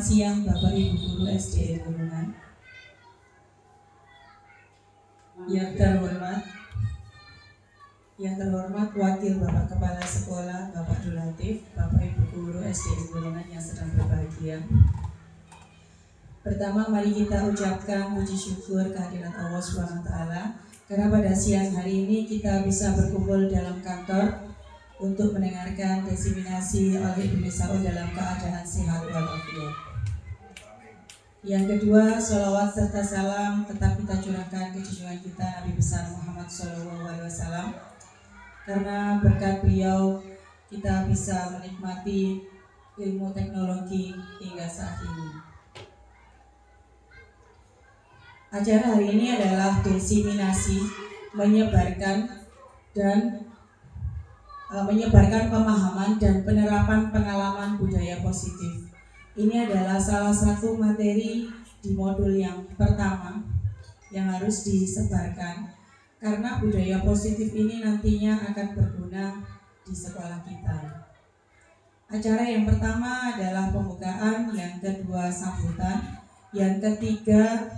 Selamat siang Bapak Ibu Guru SD Gunungan. Yang terhormat Wakil Bapak Kepala Sekolah Bapak Dulatif, Bapak Ibu Guru SD Gunungan yang sedang berbahagia. Pertama, mari kita ucapkan puji syukur kehadirat Allah SWT karena pada siang hari ini kita bisa berkumpul dalam kantor untuk mendengarkan diseminasi oleh Ibu Saud dalam keadaan sehat walafiat. Yang kedua, sholawat serta salam tetap kita curahkan ke junjungan kita Nabi besar Muhammad SAW, karena berkat beliau kita bisa menikmati ilmu teknologi hingga saat ini. Acara hari ini adalah diseminasi menyebarkan pemahaman dan penerapan pengalaman budaya positif. Ini adalah salah satu materi di modul yang pertama yang harus disebarkan, karena budaya positif ini nantinya akan berguna di sekolah kita. Acara yang pertama adalah pembukaan, yang kedua sambutan, yang ketiga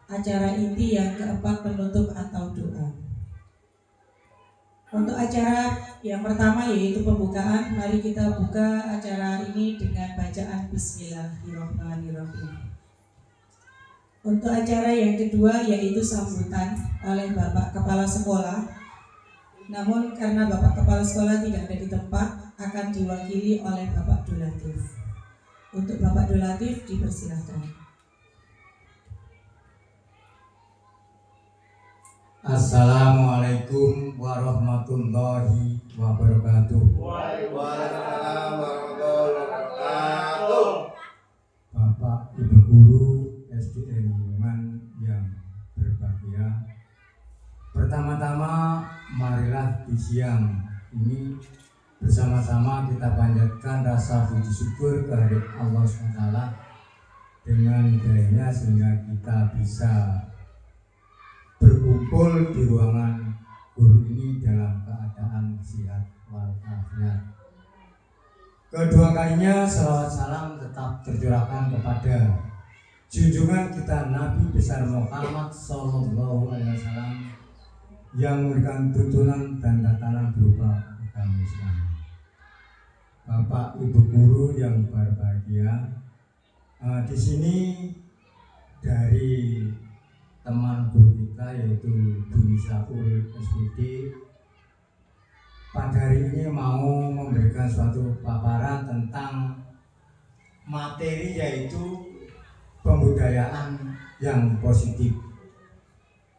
acara inti, yang keempat penutup atau doa. Untuk acara yang pertama yaitu pembukaan, mari kita buka acara ini dengan bacaan Bismillahirrahmanirrahim. Untuk acara yang kedua yaitu sambutan oleh Bapak Kepala Sekolah. Namun karena Bapak Kepala Sekolah tidak ada di tempat, akan diwakili oleh Bapak Dulatif. Untuk Bapak Dulatif dipersilakan. Assalamualaikum warahmatullahi wabarakatuh. Waalaikumsalam warahmatullahi wabarakatuh. Bapak Ibu Guru SD Gunungan yang berbahagia, pertama-tama marilah di siang ini bersama-sama kita panjatkan rasa puji syukur kehadirat Allah SWT dengan hidayahnya sehingga kita bisa berkumpul di ruangan guru ini dalam keadaan sehat walafiat. Kedua kalinya salawat salam tetap tercurahkan kepada junjungan kita Nabi besar Muhammad Sallallahu Alaihi Wasallam yang memberikan tuntunan dan tatanan berupa agama Islam. Bapak Ibu Guru yang berbahagia, di sini dari teman guru kita yaitu Bu Saul SPD pada hari ini mau memberikan suatu paparan tentang materi yaitu pembudayaan yang positif.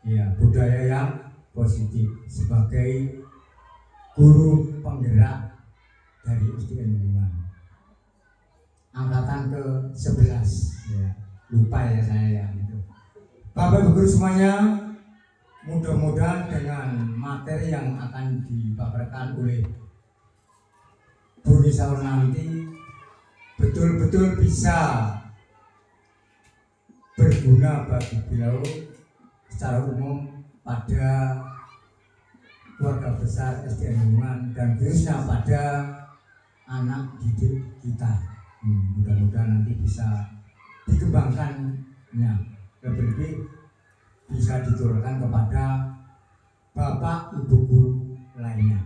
Ya, budaya yang positif sebagai guru penggerak dari SDN Gunungan angkatan ke-11 ya. Lupa ya saya ya gitu. Bapak Ibu Guru semuanya, mudah-mudahan dengan materi yang akan dipaparkan oleh Bu Nisa nanti betul-betul bisa berguna bagi beliau secara umum pada keluarga besar SDN Gunungan dan khususnya pada anak didik kita. Mudah-mudahan nanti bisa dikembangkannya, lebih bisa diturunkan kepada Bapak Ibu Guru lainnya.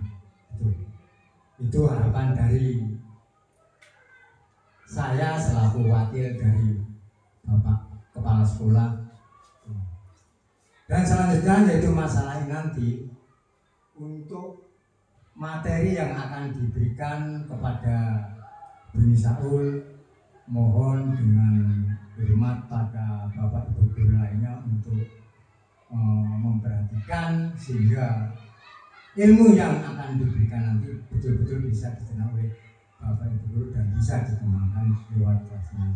Itu harapan dari saya selaku wakil dari Bapak Kepala Sekolah. Dan selanjutnya yaitu masalah ini nanti untuk materi yang akan diberikan kepada Buni Saul, mohon dengan hormat pada Bapak Ibu Guru lainnya untuk memperhatikan sehingga ilmu yang akan diberikan nanti betul-betul bisa dikenal oleh Bapak Ibu Guru dan bisa dikembangkan lewat kelasnya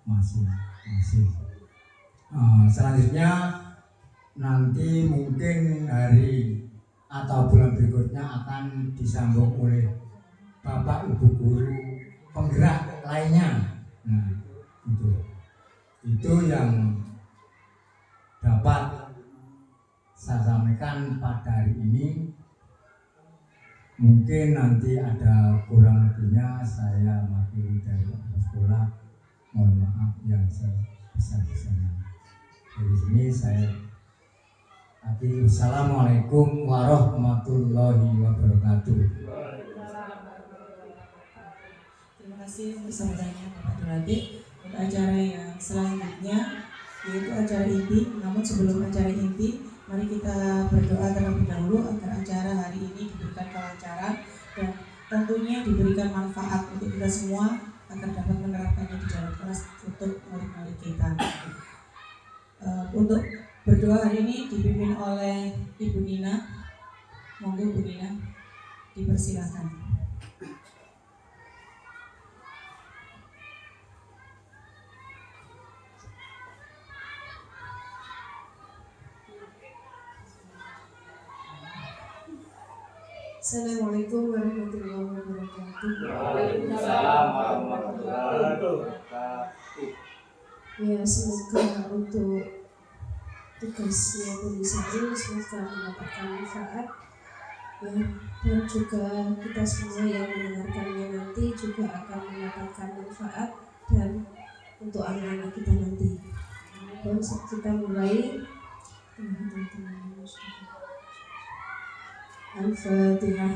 masing-masing. Selanjutnya nanti mungkin hari atau bulan berikutnya akan disambung oleh Bapak Ibu Guru penggerak lainnya. Nah, itu yang dapat saya sampaikan pada hari ini. Mungkin nanti ada kurang lebihnya saya mewakili dari sekolah mohon maaf yang sebesar-besarnya. Dari sini saya akhiri. Assalamualaikum warahmatullahi wabarakatuh. Terima kasih untuk sambutannya Bapak Durati. Untuk acara yang selanjutnya yaitu acara inti. Namun sebelum acara inti, mari kita berdoa terlebih dahulu agar acara hari ini diberikan kelancaran dan tentunya diberikan manfaat untuk kita semua agar dapat menerapkannya di dalam kelas untuk murid-murid kita. Untuk berdoa hari ini dipimpin oleh Ibu Nina. Monggo Bu Nina, dipersilakan. Assalamualaikum warahmatullahi wabarakatuh. Waalaikumsalam warahmatullahi wabarakatuh. Ya, semoga untuk tugasnya penulisan semoga mendapatkan manfaat ya, dan juga kita semua yang mendengarkannya nanti juga akan mendapatkan manfaat dan untuk anak-anak kita nanti. Dan kita mulai. Al-Fatihah.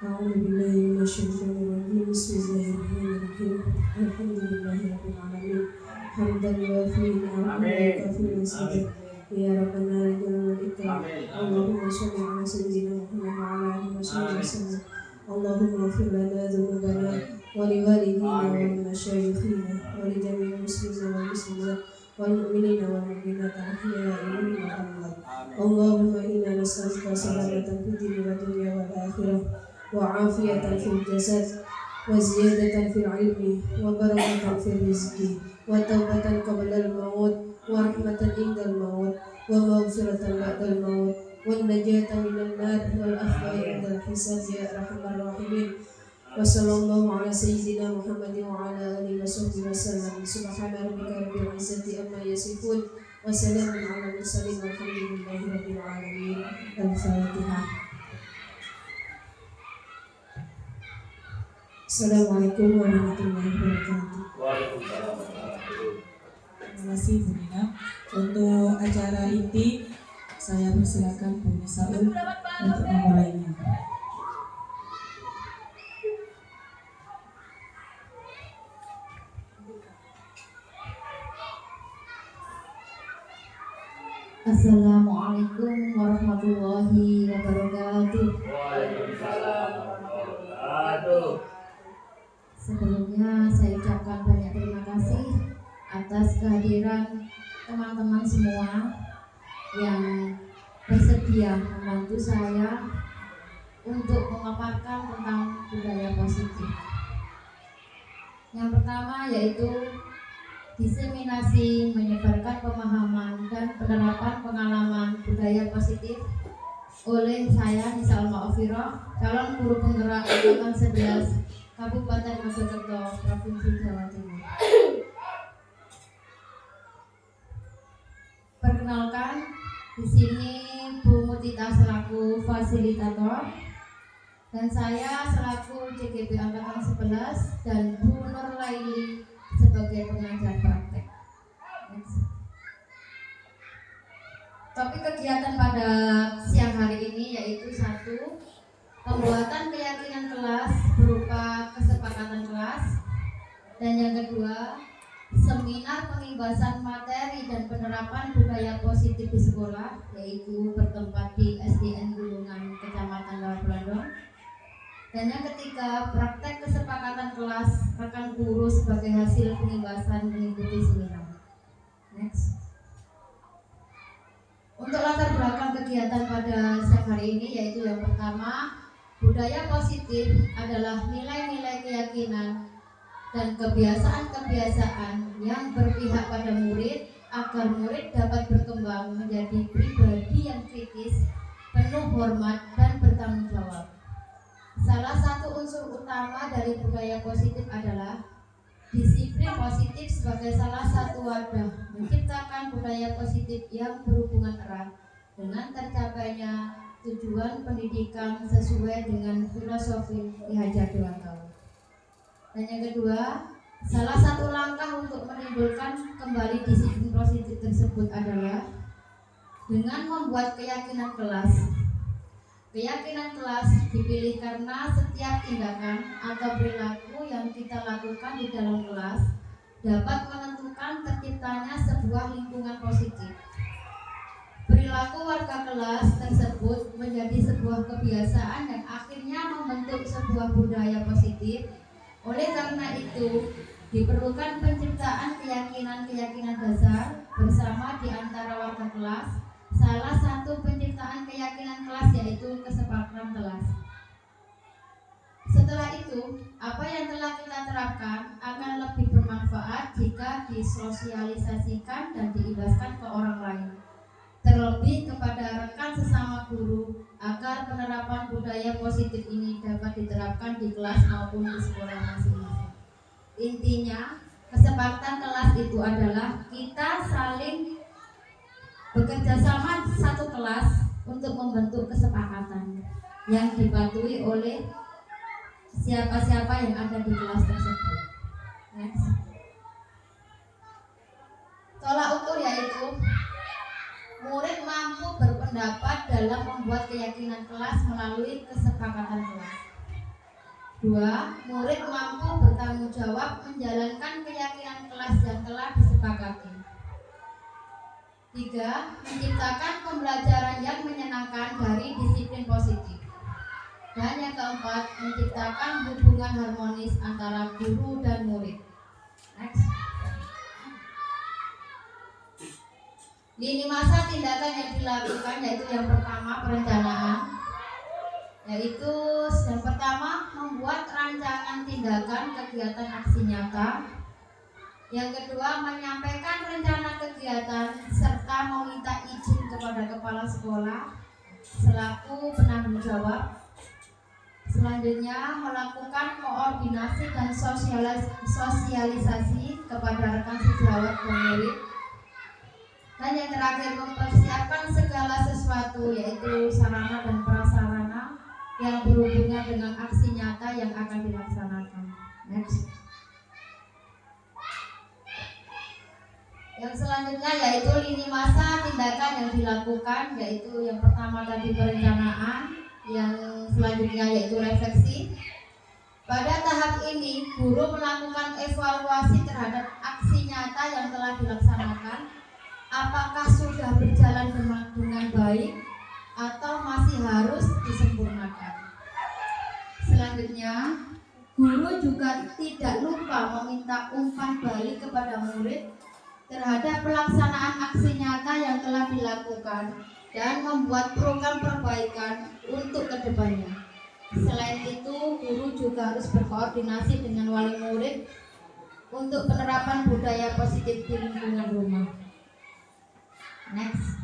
A'udzubillahi minasyaitonirrajim. Bismillahirrahmanirrahim. Alhamdulillahirabbil alamin. Hamdan wafi'an wa kafi'an mazidan. Ya Rabbana lakal ikram. Allahumma shalli ala sayyidina Muhammad wa ala alihi wa sallam. Allahumma ighfir lana dhunubana wa liwalidina wa limasyayikhina wa lijami'il muslimina wal muslimat wal mu'minina wal mu'minat ahya'i minhum wa amwat. Allahumma inna nas'aluka salamatan fid dini wa dunya wal akhirah wa afiyatan fil jasad wa ziyadatan fil ilmi wa barakatan fil rizqi wa taubatan qabla al maut wa rahmatan indal maut wa maghfiratan ba'dal maut wan najata minan nar wal afwa indal hisab ya arhamar rahimin. Wa sallallahu ala sayyidina Muhammadin wa ala alihi wa sahbihi wa sallam. Subhana rabbika rabbil izzati amma yasifun wa salamun ala mursalin walhamdulillahi rabbil alamin. Al-Fatihah. Assalamualaikum warahmatullahi wabarakatuh. Waalaikumsalam warahmatullahi. Terima kasih Bu Nina. Untuk acara inti saya persilakan Bu Nisaul untuk memulainya. Assalamualaikum warahmatullahi wabarakatuh. Waalaikumsalam warahmatullahi wabarakatuh. Sebelumnya saya ucapkan banyak terima kasih atas kehadiran teman-teman semua yang bersedia membantu saya untuk memaparkan tentang budaya positif. Yang pertama yaitu diseminasi menyebarkan pemahaman dan penerapan pengalaman budaya positif oleh saya Nisa Alma-Ofiroh, calon guru penggerak angkatan 11 Kabupaten Mojokerto, Provinsi Jawa Timur. Perkenalkan, di sini Bu Mutita selaku fasilitator dan saya selaku CGP angkatan 11 dan Bu Nur Laili sebagai pengajar praktek. Topik kegiatan pada siang hari ini yaitu 1. Pembuatan keyakinan kelas berupa kesepakatan kelas. Dan yang kedua, seminar pengibasan materi dan penerapan budaya positif di sekolah, yaitu bertempat di SDN Gulungan, Kecamatan Lawar. Dan yang ketiga, praktek kesepakatan kelas rekan guru sebagai hasil pengibasan mengikuti seminar. Next. Untuk latar belakang kegiatan pada siang hari ini yaitu yang pertama, budaya positif adalah nilai-nilai keyakinan dan kebiasaan-kebiasaan yang berpihak pada murid agar murid dapat berkembang menjadi pribadi yang kritis, penuh hormat dan bertanggung jawab. Salah satu unsur utama dari budaya positif adalah disiplin positif sebagai salah satu wadah menciptakan budaya positif yang berhubungan erat dengan tercapainya tujuan pendidikan sesuai dengan filosofi Ki Hajar Dewantara. Dan yang kedua, salah satu langkah untuk menimbulkan kembali disiplin positif tersebut adalah dengan membuat keyakinan kelas. Keyakinan kelas dipilih karena setiap tindakan atau perilaku yang kita lakukan di dalam kelas dapat menentukan terciptanya sebuah lingkungan positif. Perilaku warga kelas tersebut menjadi sebuah kebiasaan yang akhirnya membentuk sebuah budaya positif. Oleh karena itu, diperlukan penciptaan keyakinan-keyakinan dasar bersama di antara warga kelas. Salah satu penciptaan keyakinan kelas yaitu kesepakatan kelas. Setelah itu, apa yang telah kita terapkan akan lebih bermanfaat jika disosialisasikan dan diibaskan ke orang lain, terlebih kepada rekan sesama guru, agar penerapan budaya positif ini dapat diterapkan di kelas maupun di sekolah masing-masing. Intinya, kesepakatan kelas itu adalah kita saling bekerja sama satu kelas untuk membentuk kesepakatan yang dipatuhi oleh siapa-siapa yang ada di kelas tersebut. Next. Tolak ukur yaitu murid mampu berpendapat dalam membuat keyakinan kelas melalui kesepakatan kelas. 2. Murid mampu bertanggung jawab menjalankan keyakinan kelas yang telah disepakati. 3. Menciptakan pembelajaran yang menyenangkan dari disiplin positif. Dan yang keempat, menciptakan hubungan harmonis antara guru dan murid. Next. Lini masa tindakan yang dilakukan yaitu yang pertama perencanaan, yaitu yang pertama membuat rancangan tindakan kegiatan aksi nyata. Yang kedua, menyampaikan rencana kegiatan serta meminta izin kepada kepala sekolah selaku penanggung jawab. Selanjutnya, melakukan koordinasi dan sosialisasi kepada rekan sejawat dan murid. Dan yang terakhir, mempersiapkan segala sesuatu yaitu sarana dan prasarana yang berhubungan dengan aksi nyata yang akan dilaksanakan. Next. Yang selanjutnya yaitu lini masa tindakan yang dilakukan, yaitu yang pertama tadi perencanaan, yang selanjutnya yaitu refleksi. Pada tahap ini, guru melakukan evaluasi terhadap aksi nyata yang telah dilaksanakan, apakah sudah berjalan dengan baik atau masih harus disempurnakan. Selanjutnya, guru juga tidak lupa meminta umpan balik kepada murid terhadap pelaksanaan aksi nyata yang telah dilakukan dan membuat program perbaikan untuk kedepannya. Selain itu, guru juga harus berkoordinasi dengan wali murid untuk penerapan budaya positif di lingkungan rumah. Next.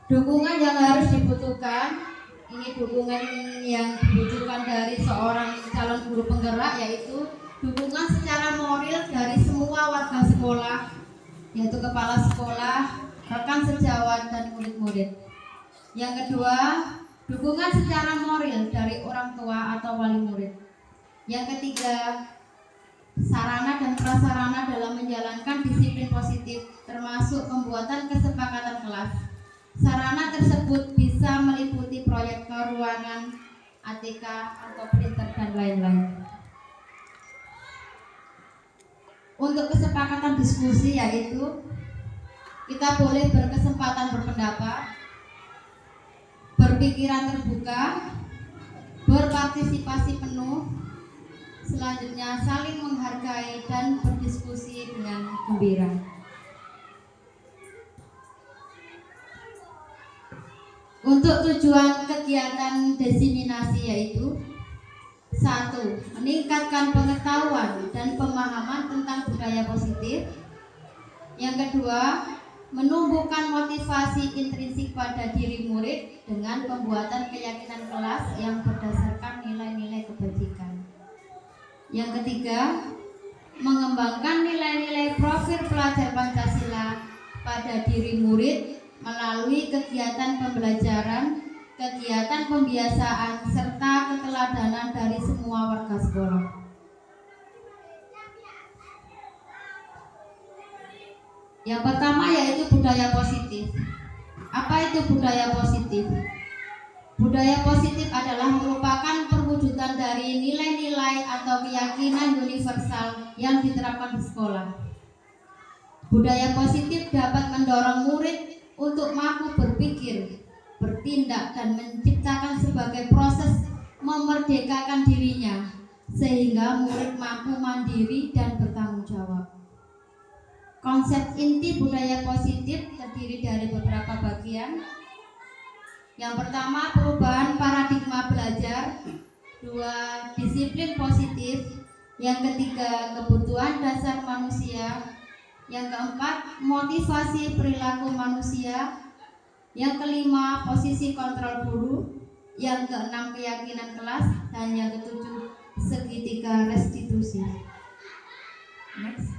Dukungan yang harus dibutuhkan, ini dukungan yang dibutuhkan dari seorang calon guru penggerak, yaitu dukungan secara moral dari semua warga sekolah, yaitu kepala sekolah, rekan sejawat, dan murid-murid. Yang kedua, dukungan secara moral dari orang tua atau wali murid. Yang ketiga, sarana dan prasarana dalam menjalankan disiplin positif, termasuk pembuatan kesepakatan kelas. Sarana tersebut bisa meliputi proyektor ruangan, ATK atau printer, dan lain-lain. Untuk kesepakatan diskusi yaitu kita boleh berkesempatan berpendapat, berpikiran terbuka, berpartisipasi penuh, selanjutnya saling menghargai dan berdiskusi dengan gembira. Untuk tujuan kegiatan diseminasi yaitu 1. Meningkatkan pengetahuan dan pemahaman tentang budaya positif. Yang kedua, menumbuhkan motivasi intrinsik pada diri murid dengan pembuatan keyakinan kelas yang berdasarkan nilai-nilai kebajikan. Yang ketiga, mengembangkan nilai-nilai profil pelajar Pancasila pada diri murid melalui kegiatan pembelajaran, kegiatan pembiasaan, serta keteladanan dari semua warga sekolah. Yang pertama yaitu budaya positif. Apa itu budaya positif? Budaya positif adalah merupakan perwujudan dari nilai-nilai atau keyakinan universal yang diterapkan di sekolah. Budaya positif dapat mendorong murid untuk mampu berpikir, bertindak, dan menciptakan sebagai proses memerdekakan dirinya, sehingga murid mampu mandiri dan bertanggung jawab. Konsep inti budaya positif terdiri dari beberapa bagian. Yang pertama, perubahan paradigma belajar. 2, disiplin positif. Yang ketiga, kebutuhan dasar manusia. Yang keempat, motivasi perilaku manusia. Yang kelima, posisi kontrol guru. Yang keenam, keyakinan kelas. Dan yang ketujuh, segitiga restitusi. Next.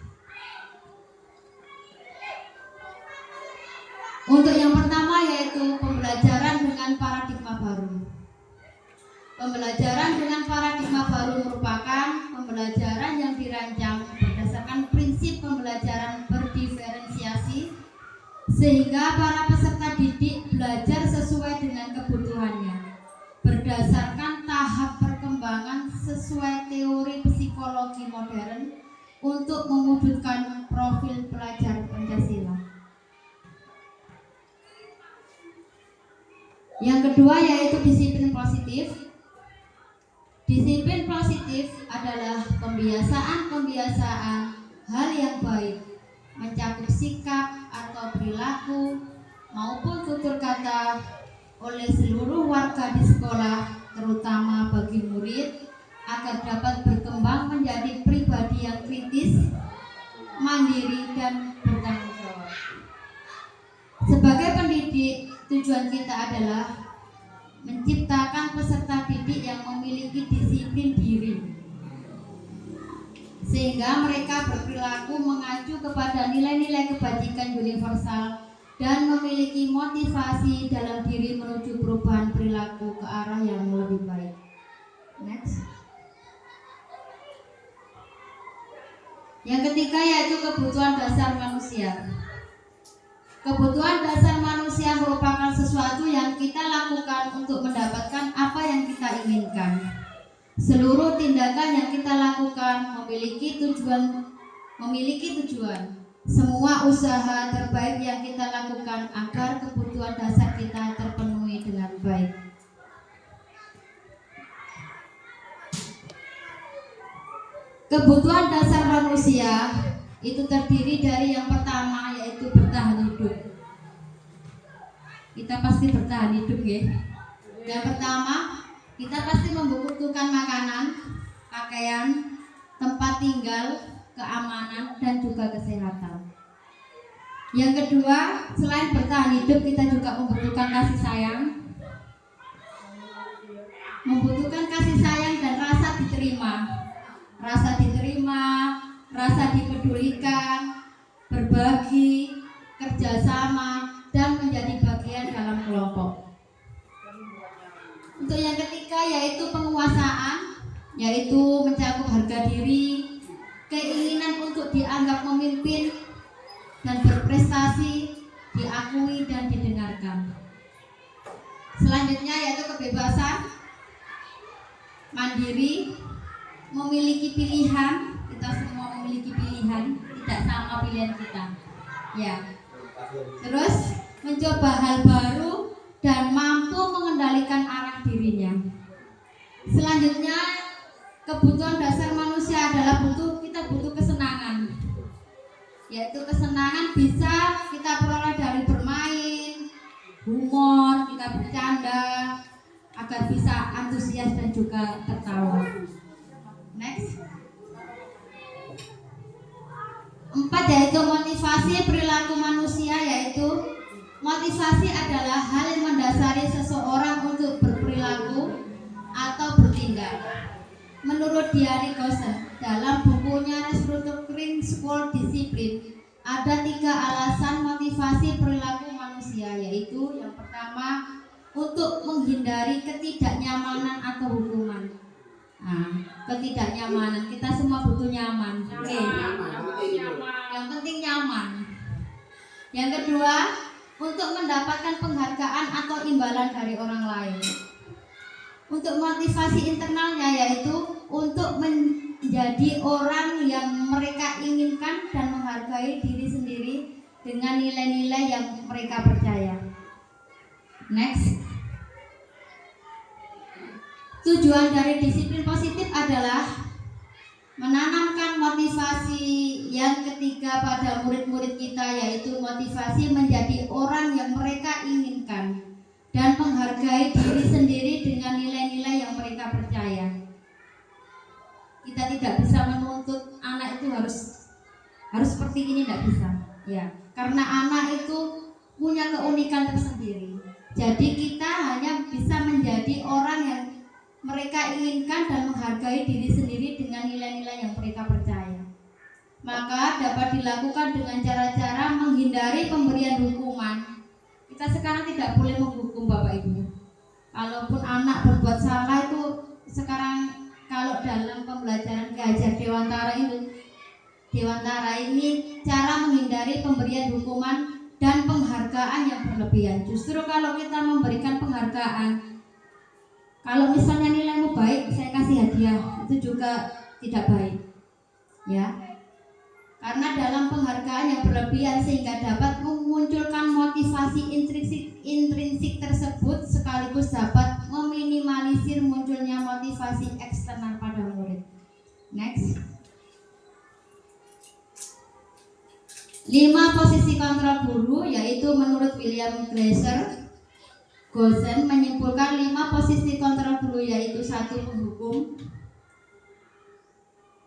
Untuk yang pertama yaitu pembelajaran dengan paradigma baru. Pembelajaran dengan paradigma baru merupakan pembelajaran yang dirancang berdasarkan prinsip pembelajaran berdiferensiasi, sehingga para peserta didik belajar sesuai dengan kebutuhannya, berdasarkan tahap perkembangan sesuai teori psikologi modern untuk mewujudkan profil pelajar Pancasila. Yang kedua yaitu disiplin positif. Disiplin positif adalah pembiasaan-pembiasaan hal yang baik, mencakup sikap atau perilaku maupun tutur kata oleh seluruh warga di sekolah, terutama bagi murid, agar dapat berkembang menjadi pribadi yang kritis, mandiri, dan bertanggung jawab. Sebagai pendidik, tujuan kita adalah menciptakan peserta didik yang memiliki disiplin diri, sehingga mereka berperilaku mengacu kepada nilai-nilai kebajikan universal dan memiliki motivasi dalam diri menuju perubahan perilaku ke arah yang lebih baik. Next. Yang ketiga yaitu kebutuhan dasar manusia. Kebutuhan dasar manusia merupakan sesuatu yang kita lakukan untuk mendapatkan apa yang kita inginkan. Seluruh tindakan yang kita lakukan memiliki tujuan. Semua usaha terbaik yang kita lakukan agar kebutuhan dasar kita terpenuhi dengan baik. Kebutuhan dasar manusia itu terdiri dari yang pertama yaitu bertahan hidup. Kita pasti bertahan hidup ya. Yang pertama, kita pasti membutuhkan makanan, pakaian, tempat tinggal, keamanan, dan juga kesehatan. Yang kedua, selain bertahan hidup, kita juga membutuhkan kasih sayang. Membutuhkan kasih sayang dan rasa diterima. Rasa dipedulikan, berbagi, kerjasama, dan menjadi bagian dalam kelompok. Untuk yang ketiga yaitu penguasaan, yaitu mencakup harga diri, keinginan untuk dianggap memimpin dan berprestasi, diakui dan didengarkan. Selanjutnya yaitu kebebasan, mandiri, memiliki pilihan. Kita semua memiliki pilihan, tidak sama pilihan kita. Ya. Terus mencoba hal baru dan mampu mengendalikan arah dirinya. Selanjutnya, kebutuhan dasar manusia adalah kita butuh kesenangan. Yaitu kesenangan bisa kita peroleh dari bermain, humor, kita bercanda agar bisa antusias dan juga tertawa. Next. 4 yaitu motivasi perilaku manusia, yaitu motivasi adalah hal yang mendasari seseorang untuk berperilaku atau bertindak. Menurut Diary Gosen dalam bukunya Restructuring School Discipline, ada 3 alasan motivasi perilaku manusia manusia, yaitu yang pertama untuk menghindari ketidaknyamanan atau hukuman. Nah, ketidaknyamanan, kita semua butuh nyaman. Oke. Yang penting nyaman. Yang kedua, untuk mendapatkan penghargaan atau imbalan dari orang lain. Untuk motivasi internalnya yaitu untuk menjadi orang yang mereka inginkan dan menghargai diri sendiri dengan nilai-nilai yang mereka percaya. Next. Tujuan dari disiplin positif adalah menanamkan motivasi yang ketiga pada murid-murid kita, yaitu motivasi menjadi orang yang mereka inginkan dan menghargai diri sendiri dengan nilai-nilai yang mereka percaya. Kita tidak bisa menuntut anak itu harus seperti ini, tidak bisa, ya, karena anak itu punya keunikan tersendiri. Jadi kita hanya bisa menjadi orang yang mereka inginkan dan menghargai diri sendiri dengan nilai-nilai yang mereka percaya. Maka dapat dilakukan dengan cara-cara menghindari pemberian hukuman. Kita sekarang tidak boleh menghukum Bapak Ibu. Kalaupun anak berbuat salah itu sekarang, kalau dalam pembelajaran Ki Hajar Dewantara ini cara menghindari pemberian hukuman dan penghargaan yang berlebihan. Justru kalau kita memberikan penghargaan, kalau misalnya nilaimu baik, saya kasih hadiah, itu juga tidak baik, ya. Karena dalam penghargaan yang berlebihan sehingga dapat memunculkan motivasi intrinsik tersebut, sekaligus dapat meminimalisir munculnya motivasi eksternal pada murid. Next. 5 posisi kontrol guru, yaitu menurut William Gosen menyimpulkan 5 posisi kontrol guru, yaitu 1. Penghukum.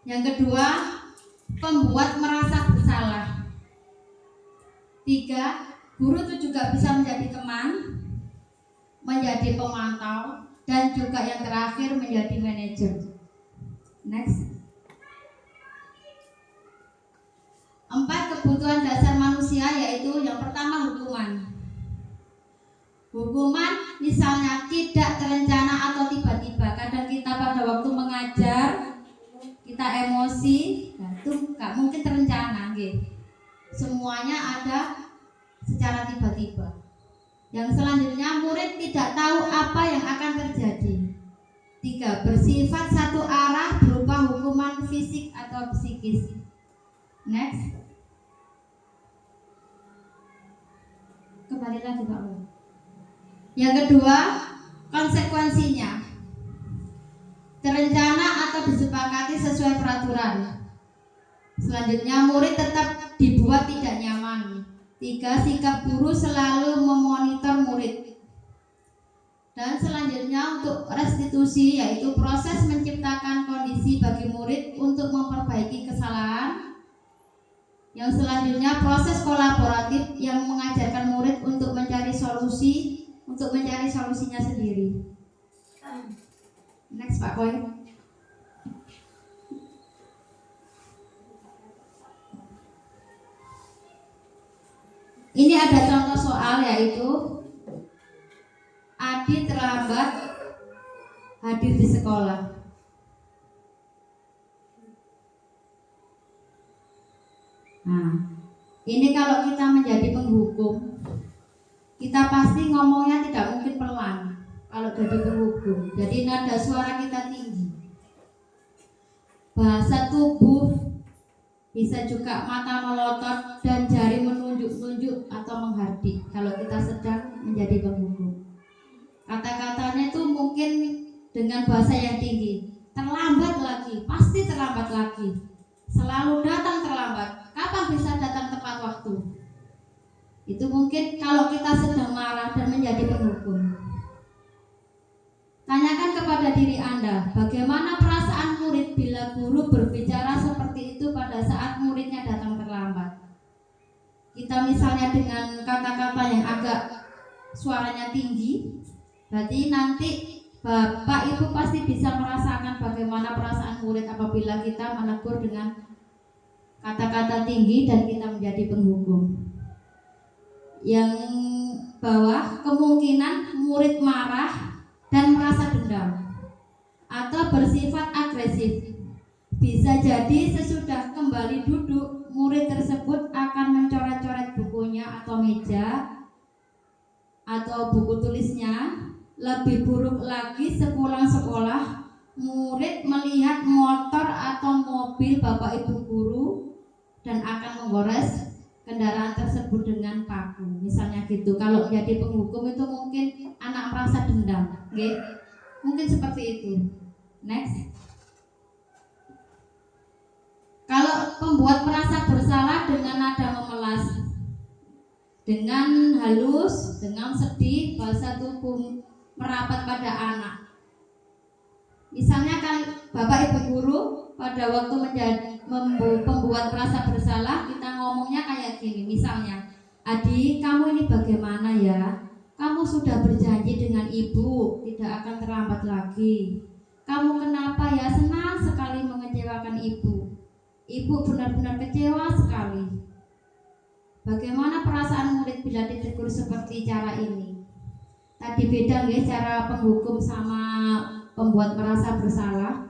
Yang kedua, pembuat merasa bersalah. 3. Guru itu juga bisa menjadi teman, menjadi pemantau, dan juga yang terakhir menjadi manajer. Next. 4 kebutuhan dasar manusia, yaitu yang pertama hukuman. Hukuman misalnya tidak terencana atau tiba-tiba. Kadang kita pada waktu mengajar kita emosi, nah itu gak mungkin terencana, gitu. Semuanya ada secara tiba-tiba. Yang selanjutnya, murid tidak tahu apa yang akan terjadi. 3. Bersifat satu arah berupa hukuman fisik atau psikis. Next. Kembali lagi Pak. Yang kedua, konsekuensinya terencana atau disepakati sesuai peraturan. Selanjutnya, murid tetap dibuat tidak nyaman. 3. Sikap guru selalu memonitor murid. Dan selanjutnya untuk restitusi, yaitu proses menciptakan kondisi bagi murid untuk memperbaiki kesalahan. Yang selanjutnya, proses kolaboratif yang mengajarkan murid untuk mencari solusinya sendiri. Next Pak Koy. Ini ada contoh soal, yaitu Adi terlambat hadir di sekolah. Nah, ini kalau kita menjadi penghukum, kita pasti ngomongnya tidak mungkin pelan. Kalau jadi penghukum, jadi nada suara kita tinggi. Bahasa tubuh bisa juga mata melotot dan jari menunjuk-nunjuk atau menghardik kalau kita sedang menjadi penghukum. Kata-katanya itu mungkin dengan bahasa yang tinggi. Terlambat lagi, pasti terlambat lagi. Selalu datang terlambat. Kapan bisa datang tepat waktu? Itu mungkin kalau kita sedang marah dan menjadi penghukum. Tanyakan kepada diri Anda, bagaimana perasaan murid bila guru berbicara seperti itu pada saat muridnya datang terlambat. Kita misalnya dengan kata-kata yang agak suaranya tinggi, berarti nanti Bapak Ibu pasti bisa merasakan bagaimana perasaan murid apabila kita menegur dengan kata-kata tinggi dan kita menjadi penghukum. Yang bawah kemungkinan murid marah dan merasa dendam atau bersifat agresif. Bisa jadi sesudah kembali duduk, murid tersebut akan mencoret-coret bukunya atau meja atau buku tulisnya. Lebih buruk lagi, sepulang sekolah, murid melihat motor atau mobil bapak ibu guru dan akan menggores kendaraan tersebut dengan paku, misalnya gitu. Kalau jadi penghukum itu mungkin anak merasa dendam, okay? Mungkin seperti itu. Next. Kalau pembuat merasa bersalah dengan nada memelas, dengan halus, dengan sedih, bahasa tubuh merapat pada anak. Misalnya kan bapak ibu guru pada waktu pembuat merasa bersalah, kita ngomongnya kayak gini. Misalnya, adik, kamu ini bagaimana ya? Kamu sudah berjanji dengan ibu tidak akan terlambat lagi. Kamu kenapa ya senang sekali mengecewakan ibu? Ibu benar-benar kecewa sekali. Bagaimana perasaan murid bila ditegur seperti cara ini? Tadi beda ya cara penghukum sama pembuat merasa bersalah.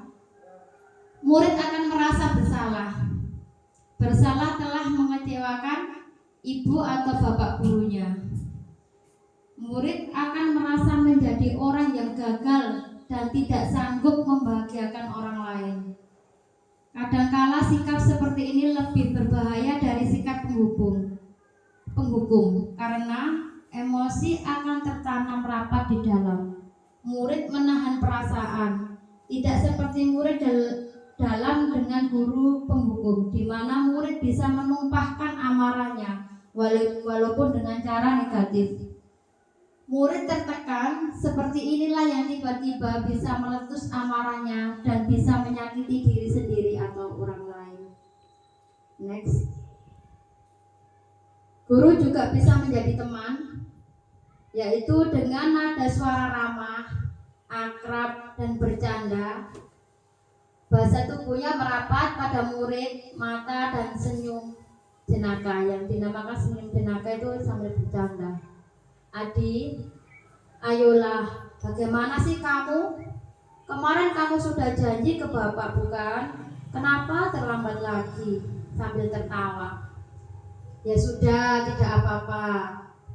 Murid akan merasa bersalah. Bersalah telah mengecewakan ibu atau bapak gurunya. Murid akan merasa menjadi orang yang gagal dan tidak sanggup membahagiakan orang lain. Kadangkala sikap seperti ini lebih berbahaya dari sikap penghukum karena emosi akan tertanam rapat di dalam. Murid menahan perasaan, tidak seperti murid dalam dengan guru penghukum, di mana murid bisa menumpahkan amarahnya walaupun dengan cara negatif. Murid tertekan seperti inilah yang tiba-tiba bisa meletus amarahnya dan bisa menyakiti diri sendiri atau orang lain. Next. Guru juga bisa menjadi teman, yaitu dengan nada suara ramah, akrab, dan bercanda. Bahasa tubuhnya merapat pada murid, mata dan senyum jenaka. Yang dinamakan senyum jenaka itu sambil bercanda. Adik, ayolah, bagaimana sih kamu? Kemarin kamu sudah janji ke bapak bukan? Kenapa terlambat lagi? Sambil tertawa. Ya sudah, tidak apa-apa.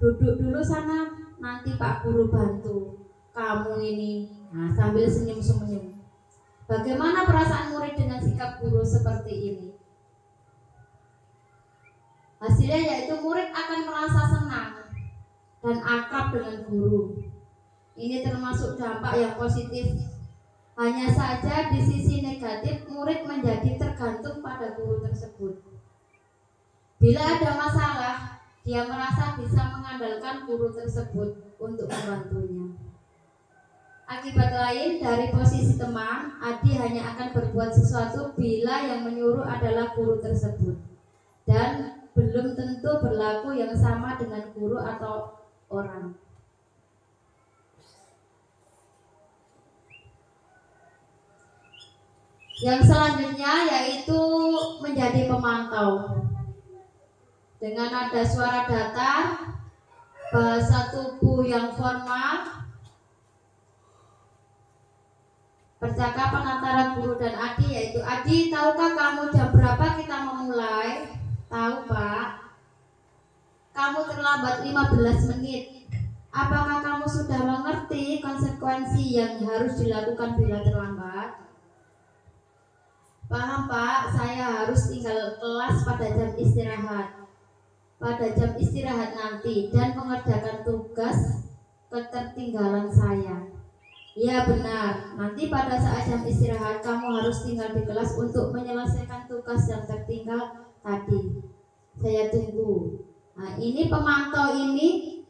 Duduk dulu sana, nanti Pak Guru bantu kamu ini. Nah, sambil senyum-senyum. Bagaimana perasaan murid dengan sikap guru seperti ini? Hasilnya yaitu murid akan merasa senang dan akrab dengan guru. Ini termasuk dampak yang positif. Hanya saja di sisi negatif, murid menjadi tergantung pada guru tersebut. Bila ada masalah, dia merasa bisa mengandalkan guru tersebut untuk membantunya. Akibat lain dari posisi teman, Adi hanya akan berbuat sesuatu bila yang menyuruh adalah guru tersebut, dan belum tentu berlaku yang sama dengan guru atau orang. Yang selanjutnya yaitu menjadi pemantau. Dengan nada suara datar, bahasa tubuh yang formal, percakapan antara guru dan Adi, yaitu Adi, tahukah kamu jam berapa kita memulai? Tahu Pak. Kamu terlambat 15 menit. Apakah kamu sudah mengerti konsekuensi yang harus dilakukan bila terlambat? Paham Pak, saya harus tinggal kelas pada jam istirahat. Pada jam istirahat nanti dan mengerjakan tugas ketertinggalan saya. Ya benar, nanti pada saat jam istirahat kamu harus tinggal di kelas untuk menyelesaikan tugas yang tertinggal tadi. Saya tunggu. Nah, ini pemantau ini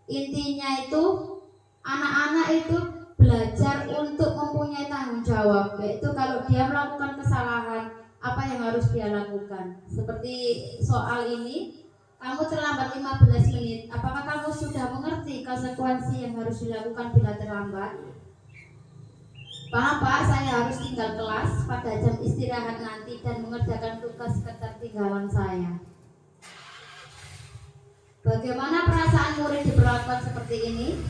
intinya itu anak-anak itu belajar untuk mempunyai tanggung jawab, yaitu kalau dia melakukan kesalahan apa yang harus dia lakukan. Seperti soal ini, kamu terlambat 15 menit. Apakah kamu sudah mengerti konsekuensi yang harus dilakukan bila terlambat? Paham Pak, saya harus tinggal kelas pada jam istirahat nanti dan mengerjakan tugas ketertinggalan saya. Bagaimana perasaan murid diperlakukan seperti ini?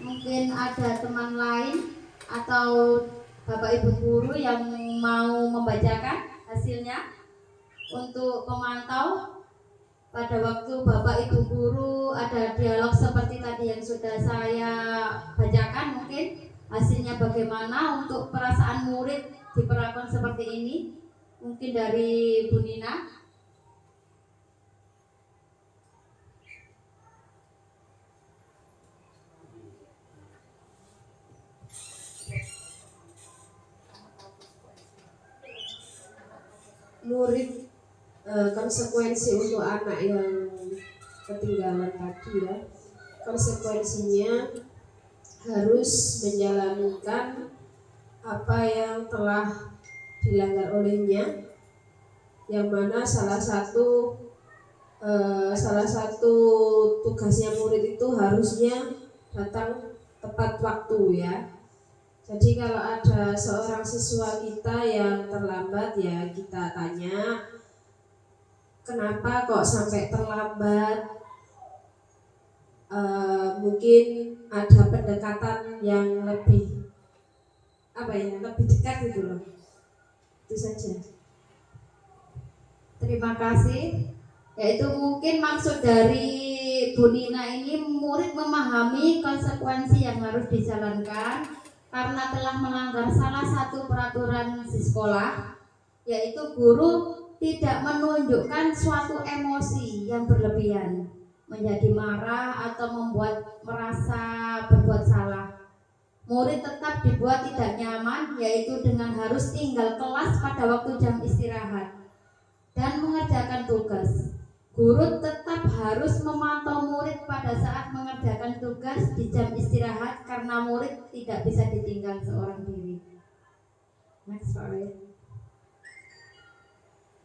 Mungkin ada teman lain atau Bapak Ibu guru yang mau membacakan hasilnya untuk pemantau. Pada waktu Bapak Ibu guru ada dialog seperti tadi yang sudah saya bacakan, mungkin hasilnya bagaimana untuk perasaan murid diperlakukan seperti ini? Mungkin dari Bu Nina. Murid, konsekuensi untuk anak yang ketinggalan tadi ya, konsekuensinya harus menjalankan apa yang telah dilanggar olehnya, yang mana salah satu tugasnya murid itu harusnya datang tepat waktu ya. Jadi kalau ada seorang siswa kita yang terlambat, ya kita tanya, kenapa kok sampai terlambat? Mungkin ada pendekatan yang lebih lebih dekat gitu loh. Itu saja. Terima kasih. Yaitu mungkin maksud dari Bu Nina ini, murid memahami konsekuensi yang harus dijalankan karena telah melanggar salah satu peraturan di sekolah, yaitu guru tidak menunjukkan suatu emosi yang berlebihan, menjadi marah atau membuat merasa berbuat salah. Murid tetap dibuat tidak nyaman, yaitu dengan harus tinggal kelas pada waktu jam istirahat dan mengerjakan tugas. Guru tetap harus memantau murid pada saat mengerjakan tugas di jam istirahat karena murid tidak bisa ditinggal seorang diri. Next, sorry.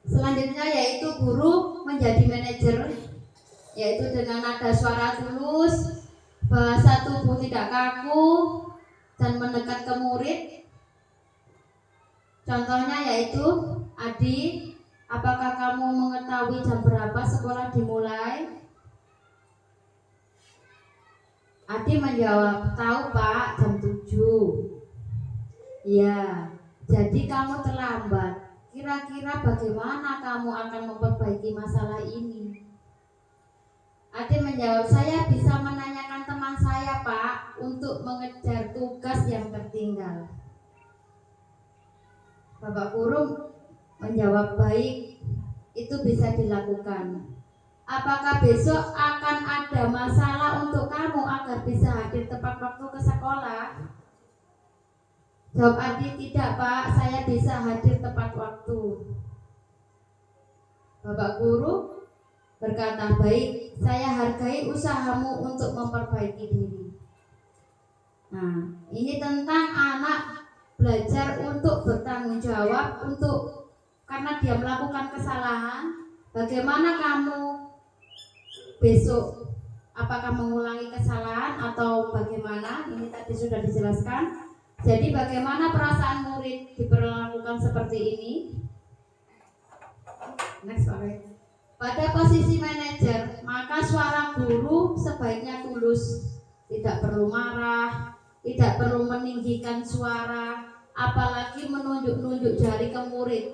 Selanjutnya yaitu guru menjadi manajer, yaitu dengan nada suara tulus, bahasa tubuh tidak kaku, dan mendekat ke murid. Contohnya yaitu, Adi, apakah kamu mengetahui jam berapa sekolah dimulai? Adi menjawab, tahu Pak, jam 7. Ya, jadi kamu terlambat. Kira-kira bagaimana kamu akan memperbaiki masalah ini? Adi menjawab, saya bisa menanyakan teman saya Pak untuk mengejar tugas yang tertinggal. Bapak guru menjawab, baik, itu bisa dilakukan. Apakah besok akan ada masalah untuk kamu agar bisa hadir tepat waktu ke sekolah? Jawab Adi, tidak Pak, saya bisa hadir tepat waktu. Bapak guru berkata, baik, saya hargai usahamu untuk memperbaiki diri. Nah, ini tentang anak belajar untuk bertanggung jawab karena dia melakukan kesalahan. Bagaimana kamu besok, apakah mengulangi kesalahan atau bagaimana? Ini tadi sudah dijelaskan. Jadi bagaimana perasaan murid diperlakukan seperti ini? Next, Pak. Pada posisi manajer, maka suara guru sebaiknya tulus, tidak perlu marah, tidak perlu meninggikan suara, apalagi menunjuk-nunjuk jari ke murid,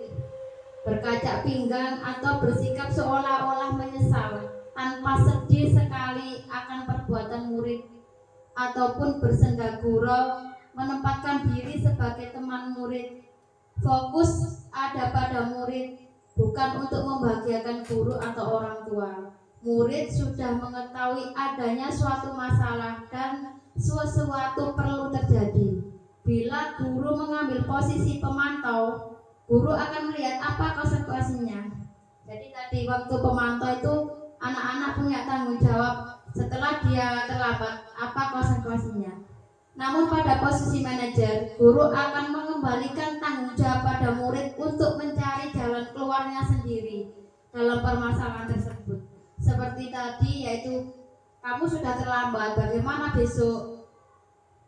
berkacak pinggang atau bersikap seolah-olah menyesal tanpa sedih sekali akan perbuatan murid, ataupun bersenda gurau menempatkan diri sebagai teman murid. Fokus ada pada murid, bukan untuk membahagiakan guru atau orang tua. Murid sudah mengetahui adanya suatu masalah dan sesuatu perlu terjadi. Bila guru mengambil posisi pemantau, guru akan melihat apa konsekuensinya. Jadi tadi waktu pemantau itu anak-anak punya tanggung jawab setelah dia terlambat, apa konsekuensinya. Namun pada posisi manajer, guru akan mengembalikan tanggung jawab pada murid untuk mencari jalan keluarnya sendiri dalam permasalahan tersebut. Seperti tadi, yaitu kamu sudah terlambat, bagaimana besok?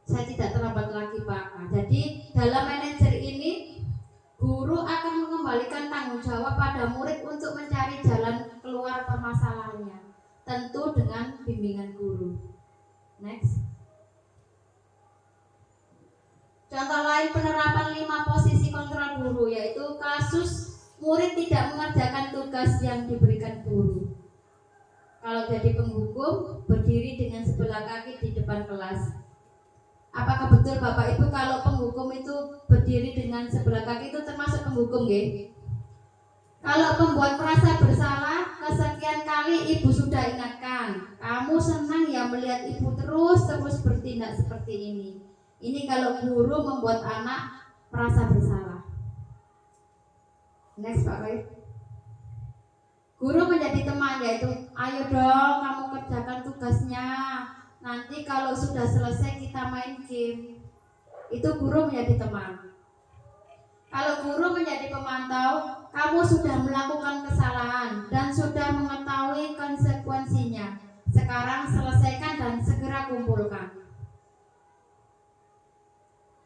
Saya tidak terlambat lagi Pak. Nah, jadi dalam manajer ini, guru akan mengembalikan tanggung jawab pada murid untuk mencari jalan keluar permasalahannya. tentu dengan bimbingan guru. Next. Contoh lain penerapan 5 posisi kontrol guru, yaitu kasus murid tidak mengerjakan tugas yang diberikan guru. Kalau jadi penghukum, berdiri dengan sebelah kaki di depan kelas. Apakah betul Bapak Ibu kalau penghukum itu berdiri dengan sebelah kaki itu termasuk penghukum, nggih? Kalau pembuat merasa bersalah, kesekian kali ibu sudah ingatkan, kamu senang ya melihat ibu terus bertindak seperti ini. Ini kalau guru membuat anak merasa bersalah. Next Pak Roy. Guru menjadi teman, yaitu ayo dong kamu kerjakan tugasnya. Nanti kalau sudah selesai kita main game. Itu guru menjadi teman. Kalau guru menjadi pemantau, kamu sudah melakukan kesalahan dan sudah mengetahui konsekuensinya. Sekarang selesaikan dan segera kumpulkan.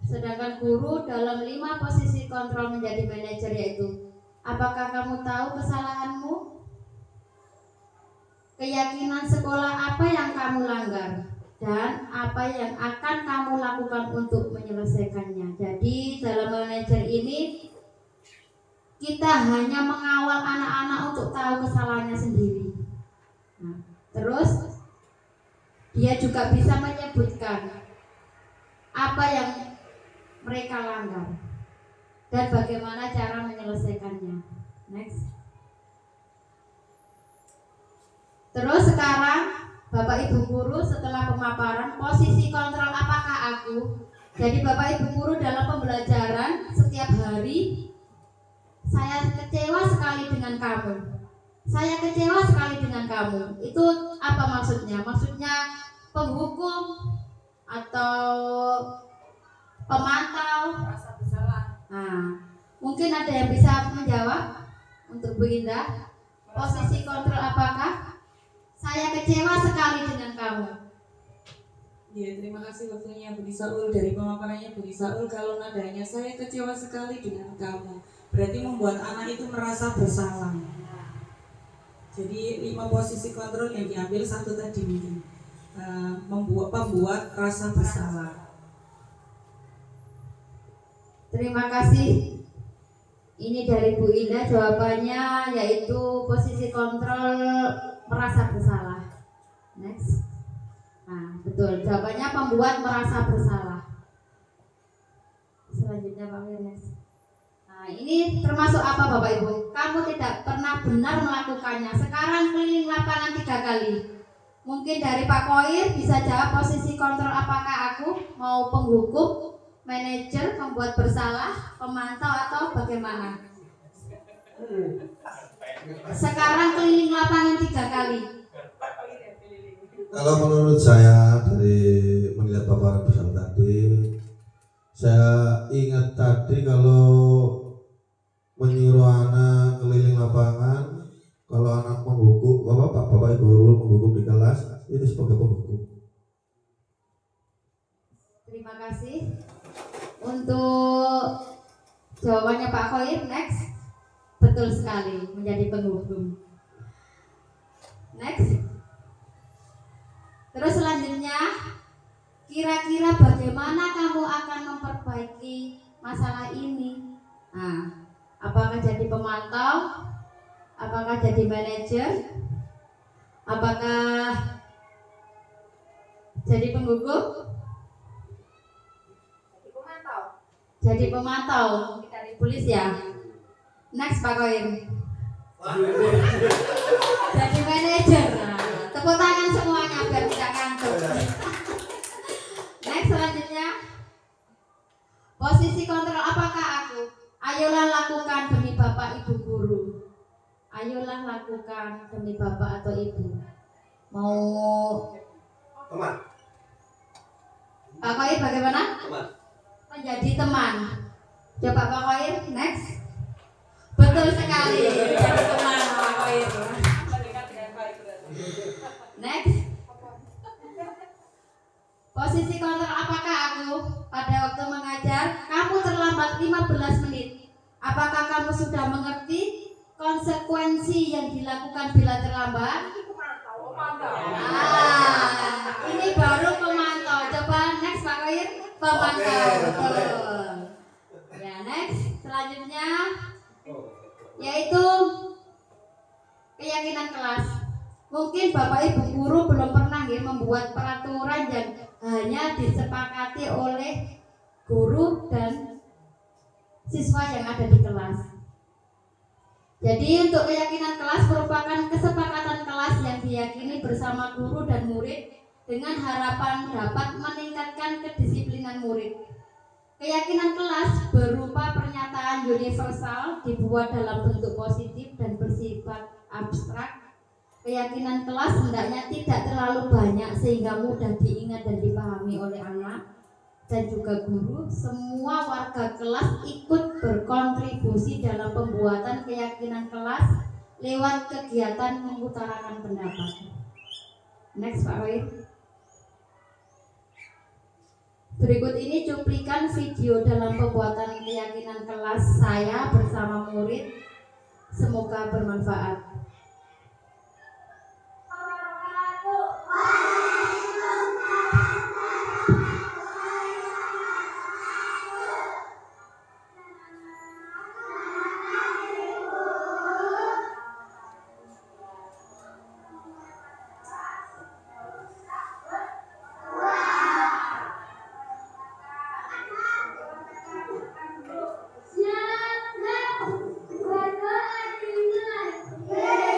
Sedangkan guru dalam 5 posisi kontrol menjadi manajer, yaitu apakah kamu tahu kesalahanmu? Keyakinan sekolah apa yang kamu langgar? Dan apa yang akan kamu lakukan untuk menyelesaikannya. Jadi dalam manajer ini kita hanya mengawal anak-anak untuk tahu kesalahannya sendiri. Nah, terus dia juga bisa menyebutkan apa yang mereka langgar dan bagaimana cara menyelesaikannya. Next. Terus sekarang Bapak Ibu guru setelah pemaparan posisi kontrol apakah aku. Jadi Bapak Ibu guru dalam pembelajaran setiap hari, saya kecewa sekali dengan kamu. Saya kecewa sekali dengan kamu. Itu apa maksudnya? Maksudnya penghukum atau pemantau? Merasa bersalah. Nah, mungkin ada yang bisa menjawab untuk Bu Indah. Posisi kontrol apakah? Saya kecewa sekali dengan kamu. Ya, terima kasih waktunya Budi Saul. Dari pemaparannya Budi Saul, kalau nadanya saya kecewa sekali dengan kamu, berarti membuat anak itu merasa bersalah. Jadi 5 posisi kontrol yang diambil satu tadi mungkin membuat rasa bersalah. Terima kasih. Ini dari Bu Indah jawabannya, yaitu posisi kontrol merasa bersalah. Next. Nah, betul. Jawabannya pembuat merasa bersalah. Selanjutnya Pak Wirnes. Nah, ini termasuk apa Bapak Ibu? Kamu tidak pernah benar melakukannya. Sekarang keliling lapangan 3 kali. Mungkin dari Pak Koir bisa jawab posisi kontrol apakah aku mau penghukum, manajer, pembuat bersalah, pemantau atau bagaimana? Sekarang keliling lapangan 3 kali. Kalau menurut saya dari melihat paparan bersama tadi, saya ingat tadi kalau menyuruh anak keliling lapangan, kalau anak menghukum, bapak ibu guru menghukum di kelas, itu sebagai penghukum. Terima kasih untuk jawabannya Pak Khoir. Next. Betul sekali, menjadi penghukum. Next. Terus selanjutnya, kira-kira bagaimana kamu akan memperbaiki masalah ini? Nah, apakah jadi pemantau? Apakah jadi manajer? Apakah jadi penghukum? Jadi pemantau. Mungkin dari polisi ya. Next Pak Koin. Jadi manajer. Nah, tepuk tangan semuanya biar tidak ngantuk. Next selanjutnya, posisi kontrol apakah aku? Ayolah lakukan demi bapak ibu guru. Ayolah lakukan demi bapak atau ibu. Mau Teman. Pak Koin bagaimana? Teman. Menjadi teman. Coba Pak Koin, next. Betul sekali. Menjadi teman Pak Koin. Next. Posisi kontrol apakah aku? Pada waktu mengajar, kamu terlambat 15 menit. Apakah kamu sudah mengerti konsekuensi yang dilakukan bila terlambat? Ini baru pemantau. Coba next Pak Koir, pemantau. Betul. Ya, next selanjutnya yaitu keyakinan kelas. Mungkin Bapak Ibu guru belum pernah ya membuat peraturan yang hanya disepakati oleh guru dan siswa yang ada di kelas. Jadi untuk keyakinan kelas merupakan kesepakatan kelas yang diyakini bersama guru dan murid dengan harapan dapat meningkatkan kedisiplinan murid. Keyakinan kelas berupa pernyataan universal dibuat dalam bentuk positif dan bersifat abstrak. Keyakinan kelas hendaknya tidak terlalu banyak sehingga mudah diingat dan dipahami oleh anak dan juga guru. Semua warga kelas ikut berkontribusi dalam pembuatan keyakinan kelas lewat kegiatan mengutarakan pendapat. Next Pak Roy. Berikut ini cuplikan video dalam pembuatan keyakinan kelas saya bersama murid. Semoga bermanfaat. Siap, berdoa dimulai.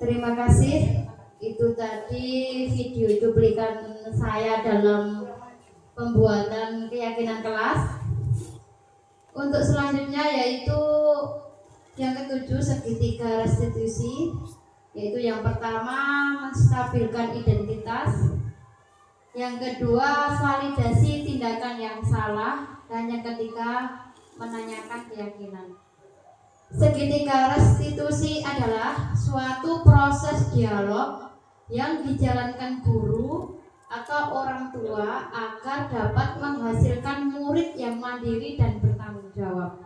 Terima kasih. Itu tadi video cuplikan saya dalam pembuatan keyakinan kelas. Untuk selanjutnya yaitu yang ketujuh, segitiga restitusi, yaitu yang pertama menstabilkan identitas, yang kedua validasi tindakan yang salah, dan yang ketiga menanyakan keyakinan. Segitiga restitusi adalah suatu proses dialog yang dijalankan guru atau orang tua agar dapat menghasilkan murid yang mandiri dan bertanggung jawab.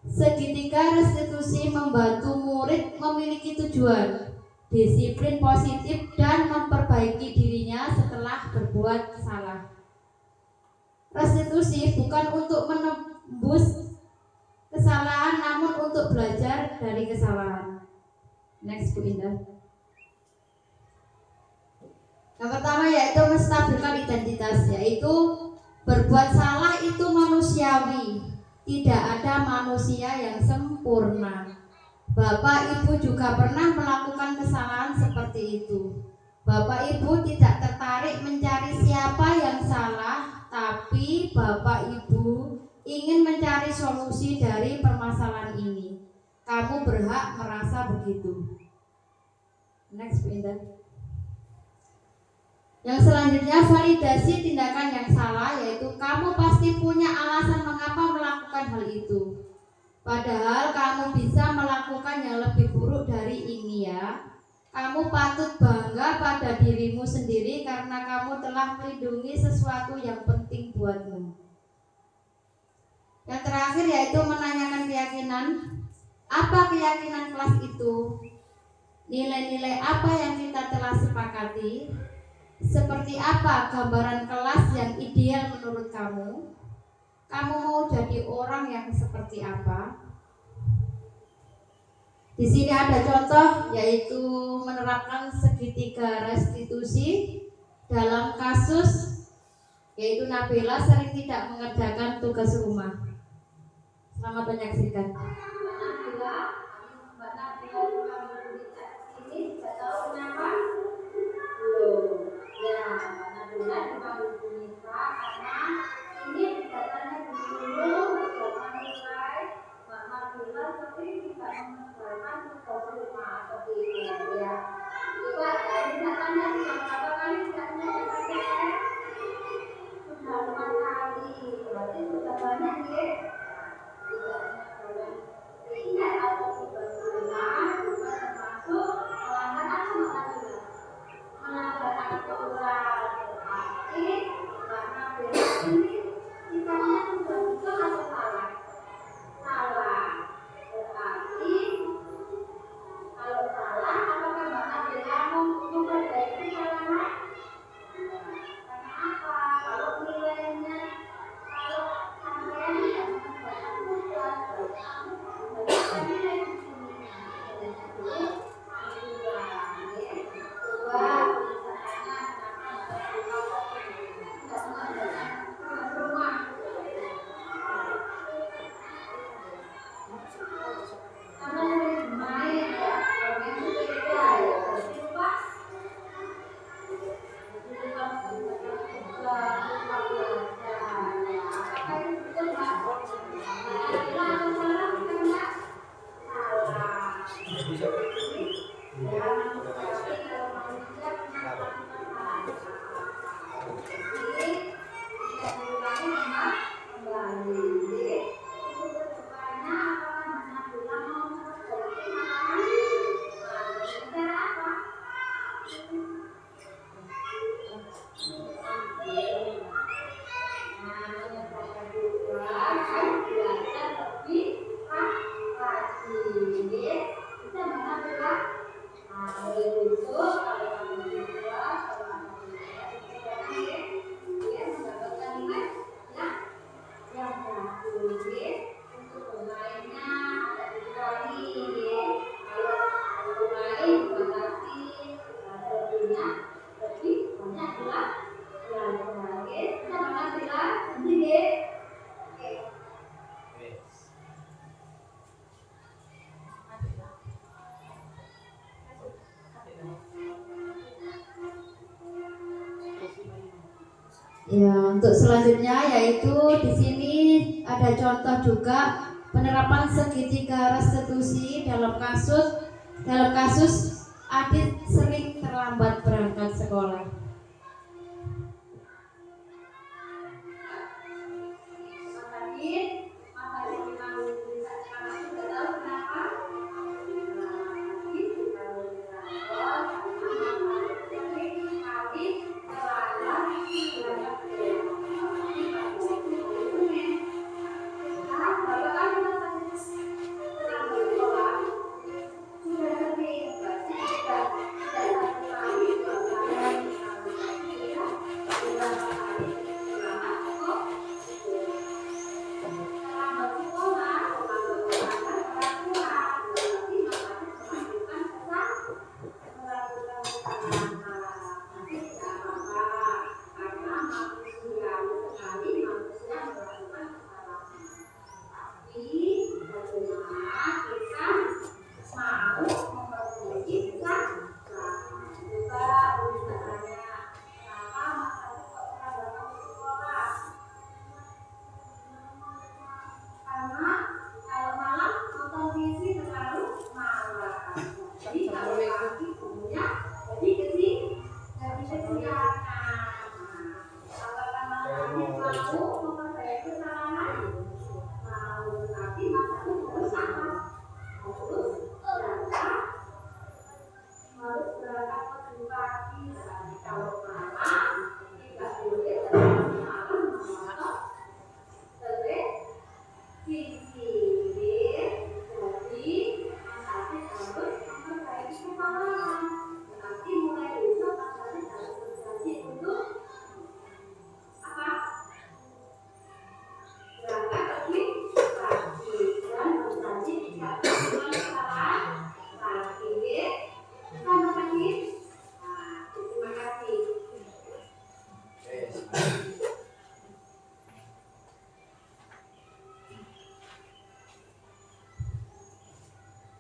Segitiga restitusi membantu murid memiliki tujuan, disiplin positif, dan memperbaiki dirinya setelah berbuat salah. Restitusi bukan untuk menembus kesalahan, namun untuk belajar dari kesalahan. Next, Bu Indah. Yang pertama yaitu menstabilkan identitas, yaitu berbuat salah itu manusiawi. Tidak ada manusia yang sempurna. Bapak Ibu juga pernah melakukan kesalahan seperti itu. Bapak Ibu tidak tertarik mencari siapa yang salah, tapi Bapak Ibu ingin mencari solusi dari permasalahan ini. Kamu berhak merasa begitu. Next, Bu Indah. Yang selanjutnya validasi tindakan yang salah, yaitu kamu pasti punya alasan mengapa melakukan hal itu. Padahal kamu bisa melakukan yang lebih buruk dari ini ya. Kamu patut bangga pada dirimu sendiri karena kamu telah melindungi sesuatu yang penting buatmu. Yang terakhir yaitu menanyakan keyakinan. Apa keyakinan kelas itu? Nilai-nilai apa yang kita telah sepakati? Seperti apa gambaran kelas yang ideal menurut kamu? Kamu mau jadi orang yang seperti apa? Di sini ada contoh, yaitu menerapkan segitiga restitusi dalam kasus yaitu Nabila sering tidak mengerjakan tugas rumah. Selamat menyaksikan. Mbak Nabila juga berbicara ini, tidak tahu kenapa? Belum. Ya, Mbak Nabila dipanggil Bu Nisa karena ini datanya dulu jangan nilai Mbak Nabila sering tidak mengerjakan tugas rumah seperti itu ya. Coba ini datanya sudah berapa kali tidak mengerjakan? Sudah 5 kali, berarti sudah banyak ya. Tidak mengerjakan Ya, untuk selanjutnya yaitu di sini ada contoh juga penerapan segitiga restitusi dalam kasus Adit sering terlambat berangkat sekolah.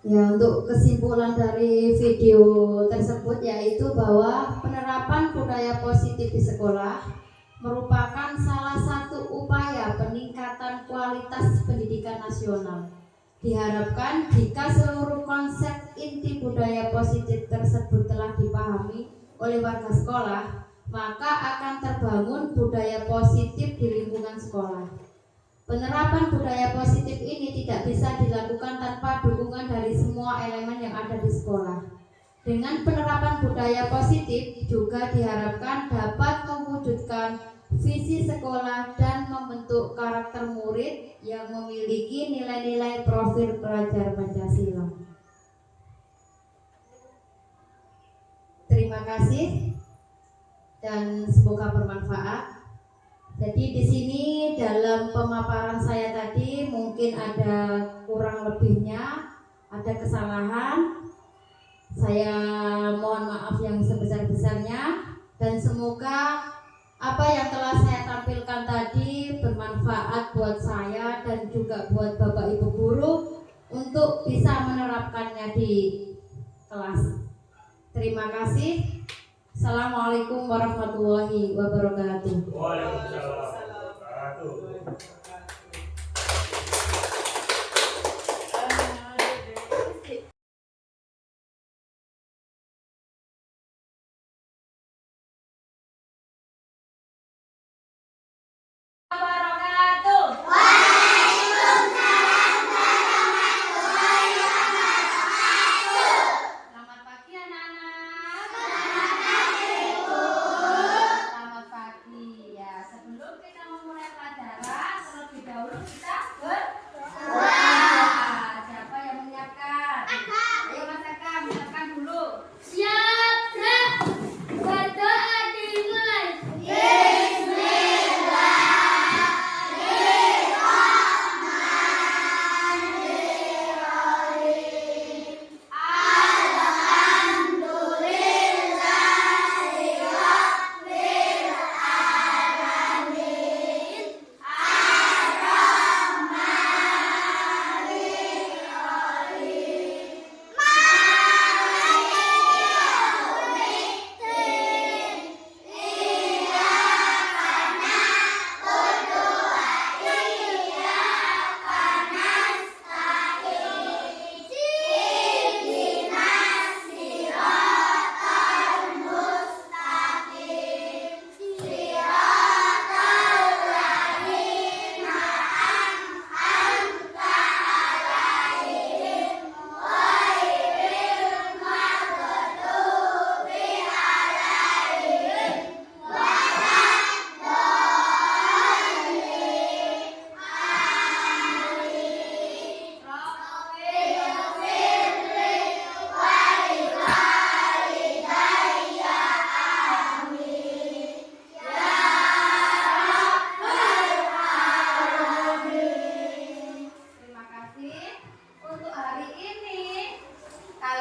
Ya, untuk kesimpulan dari video tersebut yaitu bahwa penerapan budaya positif di sekolah merupakan salah satu upaya peningkatan kualitas pendidikan nasional. Diharapkan jika seluruh konsep inti budaya positif tersebut telah dipahami oleh warga sekolah, maka akan terbangun budaya positif di lingkungan sekolah. Penerapan budaya positif ini tidak bisa dilakukan tanpa dukungan dari semua elemen yang ada di sekolah. Dengan penerapan budaya positif juga diharapkan dapat mewujudkan visi sekolah dan membentuk karakter murid yang memiliki nilai-nilai profil pelajar Pancasila. Terima kasih dan semoga bermanfaat. Jadi di sini dalam pemaparan saya tadi mungkin ada kurang lebihnya, ada kesalahan. Saya mohon maaf yang sebesar-besarnya dan semoga apa yang telah saya tampilkan tadi bermanfaat buat saya dan juga buat Bapak Ibu guru untuk bisa menerapkannya di kelas. Terima kasih. Assalamualaikum warahmatullahi wabarakatuh. Waalaikumsalam warahmatullahi wabarakatuh. Selamat pagi anak-anak. Selamat pagi. Ya, sebelum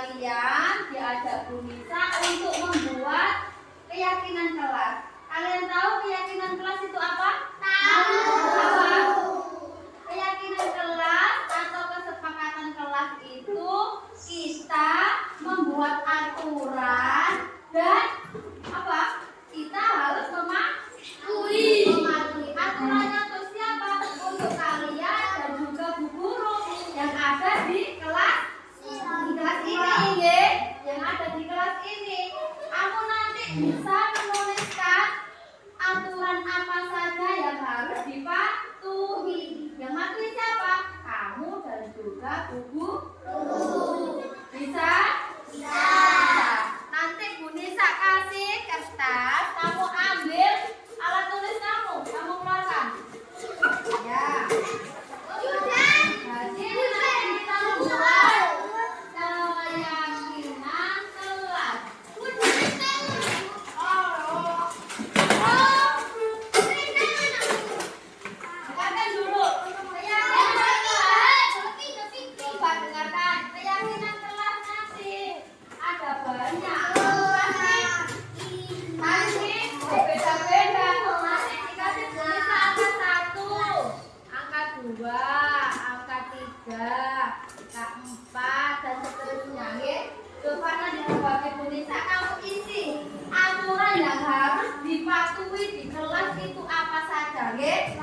kalian diajak Bu Nisa untuk membuat keyakinan kelas. Kalian tahu keyakinan kelas itu apa? Tahu. Apa? Keyakinan kelas atau kesepakatan kelas itu kita membuat aturan dan apa? Kita harus mematuhi. Aturannya untuk siapa? Untuk kalian dan juga bu guru yang ada di kelas ini, nggih. Yang ada di kelas ini. Kamu nanti bisa menuliskan aturan apa saja yang harus dipatuhi. Yang matuhi siapa? Kamu dan juga bu guru. Bisa? Bisa. Nanti Bu Nisa kasih kertas, kamu ambil alat tulis kamu keluarkan. Ya. Jadi kita buat keyakinan kelas. Dengarkan dulu. Keyakinan kelas. Coba dengarkan. Keyakinan kelas nanti ada banyak. Nanti beda-beda. Nanti dikasih Bu Nisa angka 1, angka 2, angka 3, angka 4 dan seterusnya, nggih. Coba nanti sebagai Bu Nisa kamu isi aturan yang harus dipatuhi di kelas itu apa saja, nggih.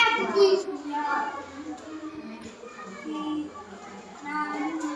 Kamu tulis ya. Ada tadi.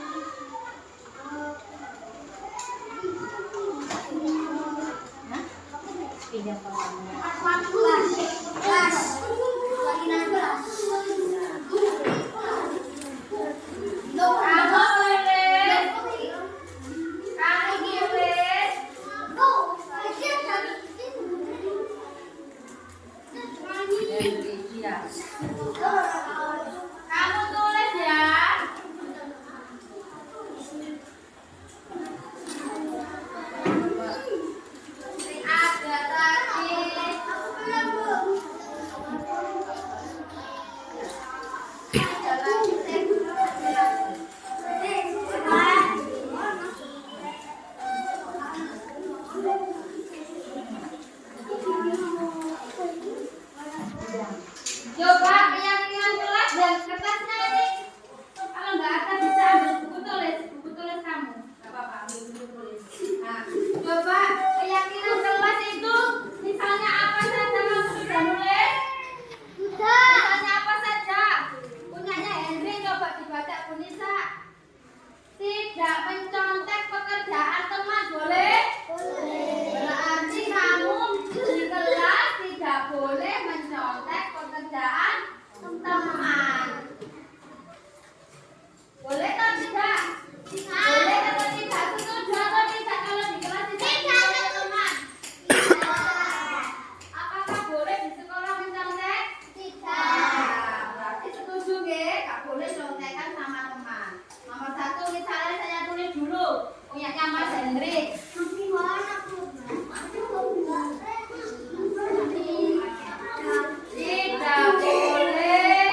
Coba keyakinan kelas dan kertasnya ini. Kalau nggak ada bisa ambil buku tulis kamu. Nggak apa-apa, ambil buku tulis. Nah, coba keyakinan kelas itu misalnya apa saja kamu sudah nulis? Sudah. Misalnya apa saja? Punyanya Henry, coba dibaca Bu Nisa. Tidak mencontek pekerjaan teman, boleh? Boleh. Berarti kamu di kelas tidak boleh mencontek pekerjaan teman. Boleh atau tidak? Boleh atau tidak? Setuju atau tidak kalau di kelas tidak boleh teman? Tidak. Apakah boleh di sekolah mencontek? Tidak. Berarti setuju nggih? Nggak boleh contekan sama teman. Nomor 1 misalnya saya tulis dulu punyanya Mas Hendrik. Tidak boleh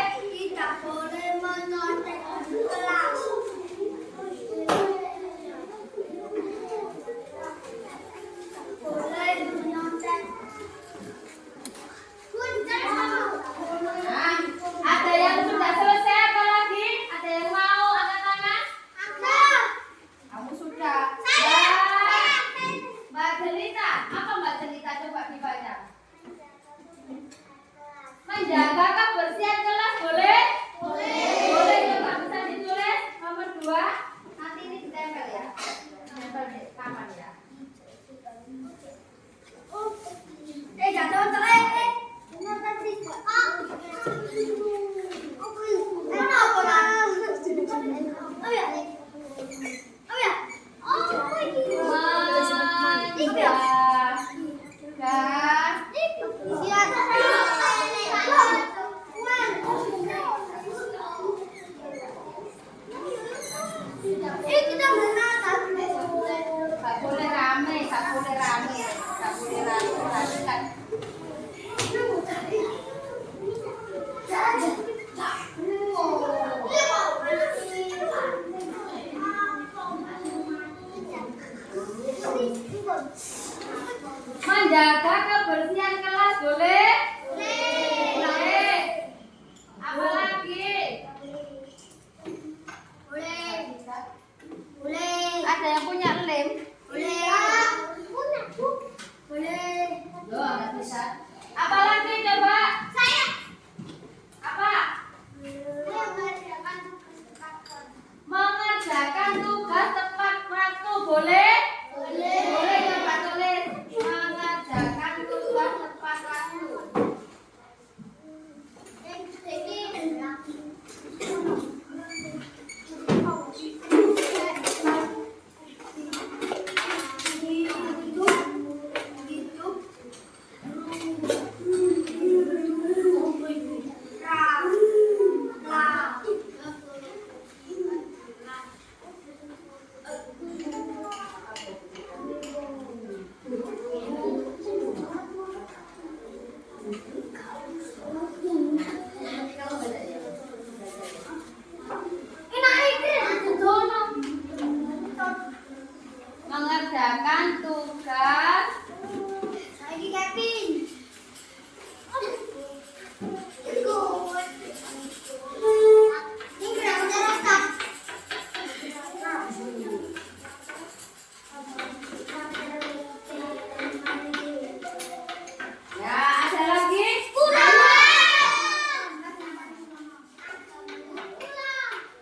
menjaga kebersihan kelas boleh? Boleh. Apa lagi? Boleh. Ada yang punya lem? Loh, nggak bisa. Apa lagi coba? Apa? Mengerjakan tugas tepat waktu boleh? Boleh coba tulis. Mengerjakan tugas tepat waktu. Mengerjakan tugas ya, ada lagi?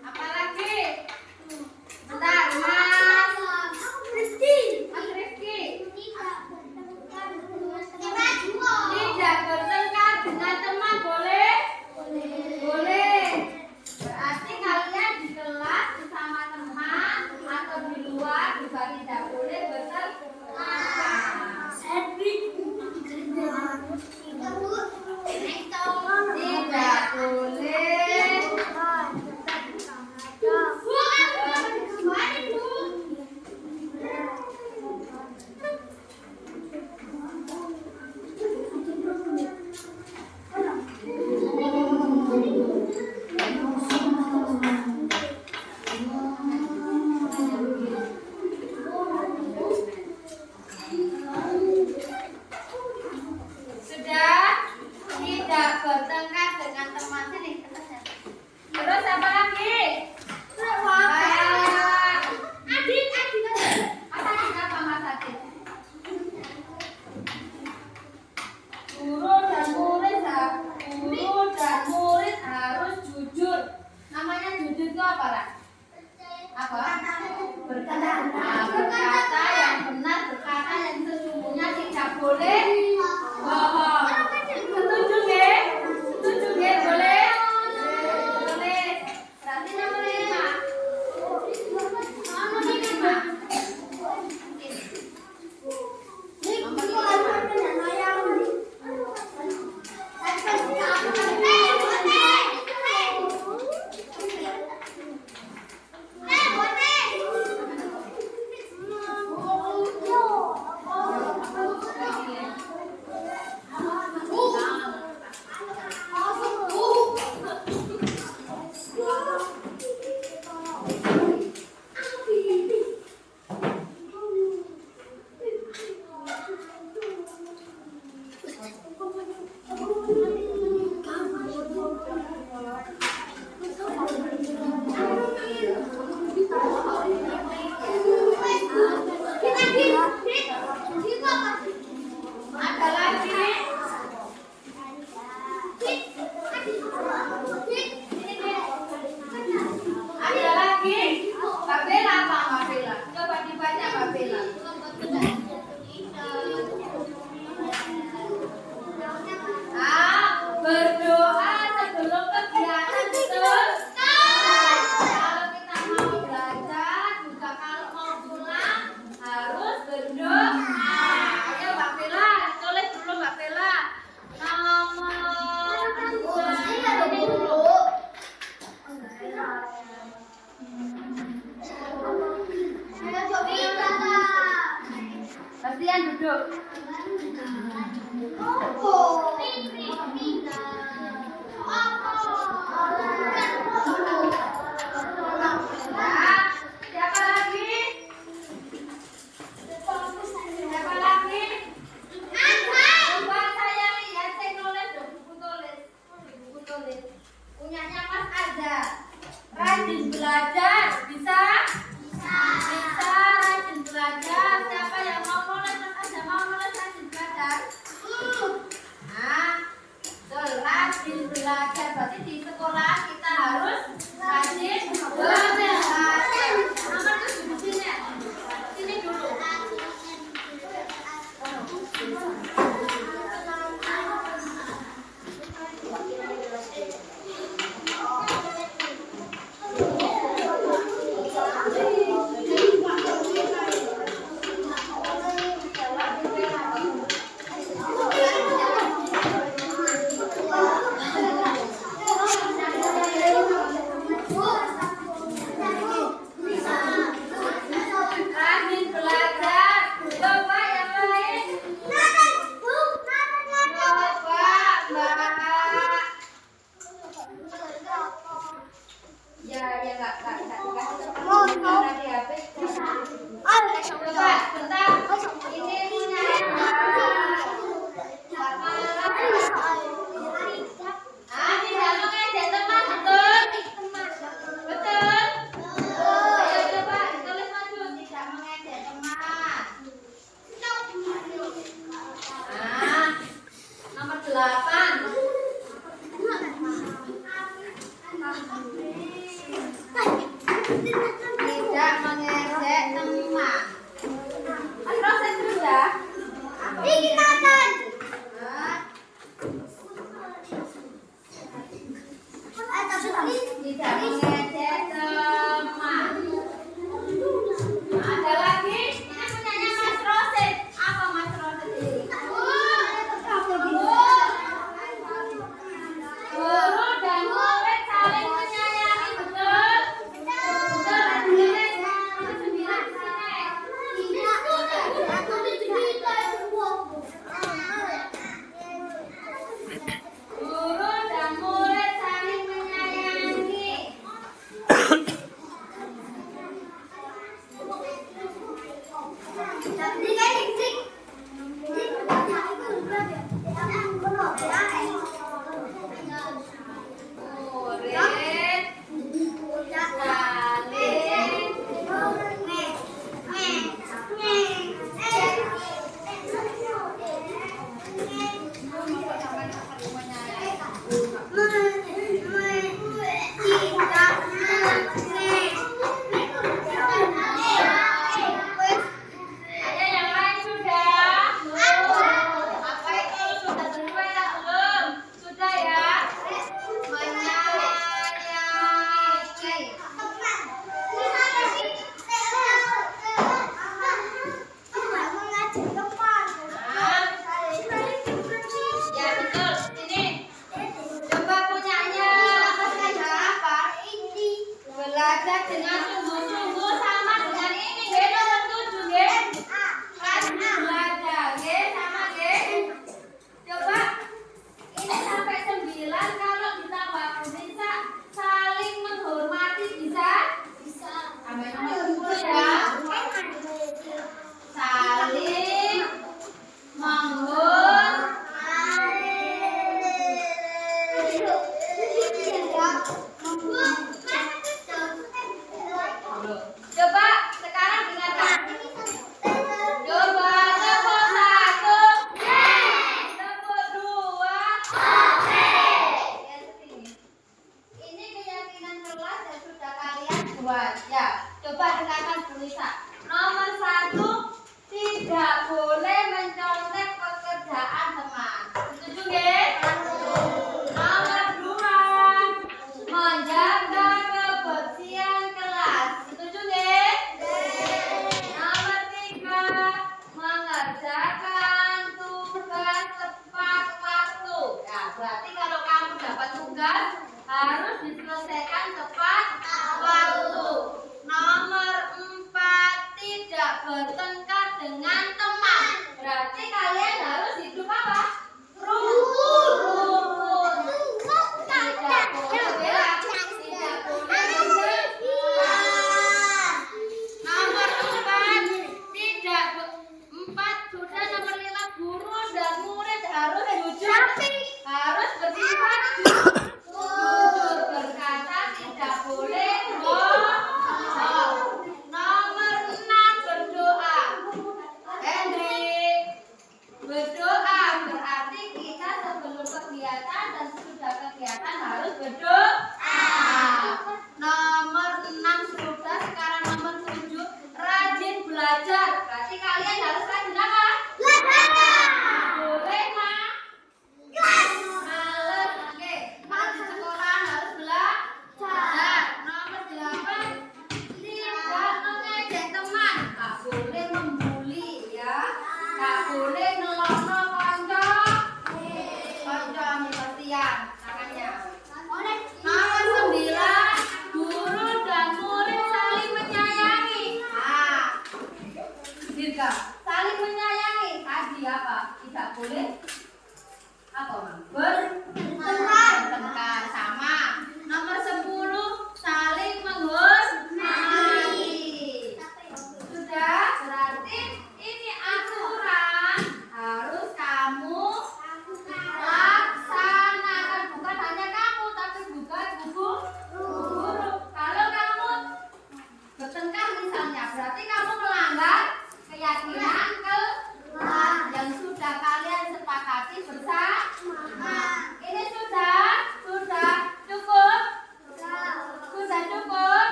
Apa lagi? Bentar, Mas Rifki. Tidak bertengkar dengan teman boleh? Boleh. Berarti kalian di kelas bersama teman atau di luar juga tidak boleh bertengkar. Tidak sudah tidak bertengkar dengan teman sini. Terus apa lagi? Adit. Apa apa Mas Adit? Guru dan murid harus jujur. Namanya jujur itu apa, Ra? Apa? Berkata yang benar, berkata yang sesungguhnya, tidak boleh bohong. Setuju nggih? Setuju nggih? Boleh? Boleh. Berarti nomor 5. Nomor 5. Ada lagi? Ada lagi? Mbak Bella apa Mbak Bella? Coba dibaca Mbak Bella. Berdoa sebelum kegiatan betul. Kalau kita mau belajar, juga kalau mau pulang harus berdoa. Ayo Mbak Bella, tulis dulu Mbak Bella. Nomor 2. Bastian duduk. Siapa lagi? Siapa lagi? rajin belajar. Bisa? Bisa rajin belajar. Siapa yang mau mulai rajin belajar? Nah, rajin belajar. Berarti di sekolah kita harus rajin belajar. Nomor itu di sini. Sini dulu. Rajin belajar. Coba yang lain. Coba Mbak. Ya enggak. Tadi habis. Coba bentar. Ini punya tidak mengejek teman, betul? Betul? Ayo coba tulis maju, tidak mengejek teman. Nomor 8. Tidak mengejek teman. Proses dulu ya. Tidak mengejek teman. Ada lagi? Ini punyanya Mas Rosid. Apa Mas Rosid ini? Guru dan murid saling menyayangi, betul? Betul, ditulis nomor 9 di sini. Guru dan murid saling menyayangi. Murid Ada yang lain sudah? Apa itu? Sudah sesuai tak belum? Sudah ya? Menyayangi. Ya betul. Ini. Coba punyanya apa? Belajar dengan sungguh-sungguh sama dengan ini. Nomor 7, rajin belajar, sama Coba ini sampai 9 kalau ditambah bisa saling menghormati, bisa? Sampai nomor 10 ya. Saling Coba sekarang dengarkan. Coba nomor 1. Nomor 2. Ini keyakinan kelas yang sudah kalian buat. Ya, coba dengarkan Bu Lisa. Nomor 1, tidak boleh mencontek pekerjaan teman. Setuju nggih? Nomor 2, menjaga kebersihan kelas. Setuju nggih? Nomor 3, mengerjakan tugas tepat waktu. Ya, berarti kalau kamu dapat tugas harus diselesaikan tepat waktu. Nomor 4, tidak bertengkar dengan teman. Berarti kalian harus hidup apa?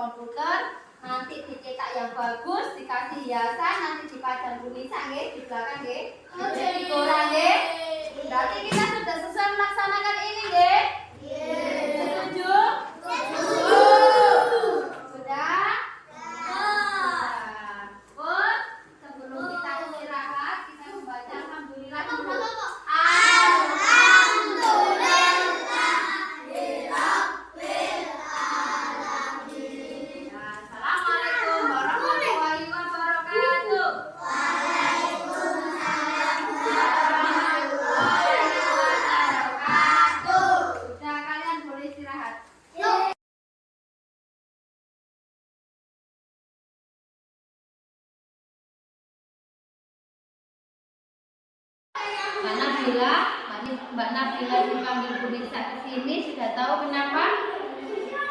komputer, nanti dicetak yang bagus, dikasih hiasan, nanti dipajang tulisan nggih di belakang nggih. Jadi koran nggih. Berarti kita sudah selesai melaksanakan ini nggih? Setuju? Sudah? Pun sebelum kita istirahat, kita membaca alhamdulillah dulu. Assalamualaikum warahmatullahi wabarakatuh. Sudah, kalian boleh istirahat. Mbak Nabila dipanggil Bu Nisa ke sini sudah tahu kenapa?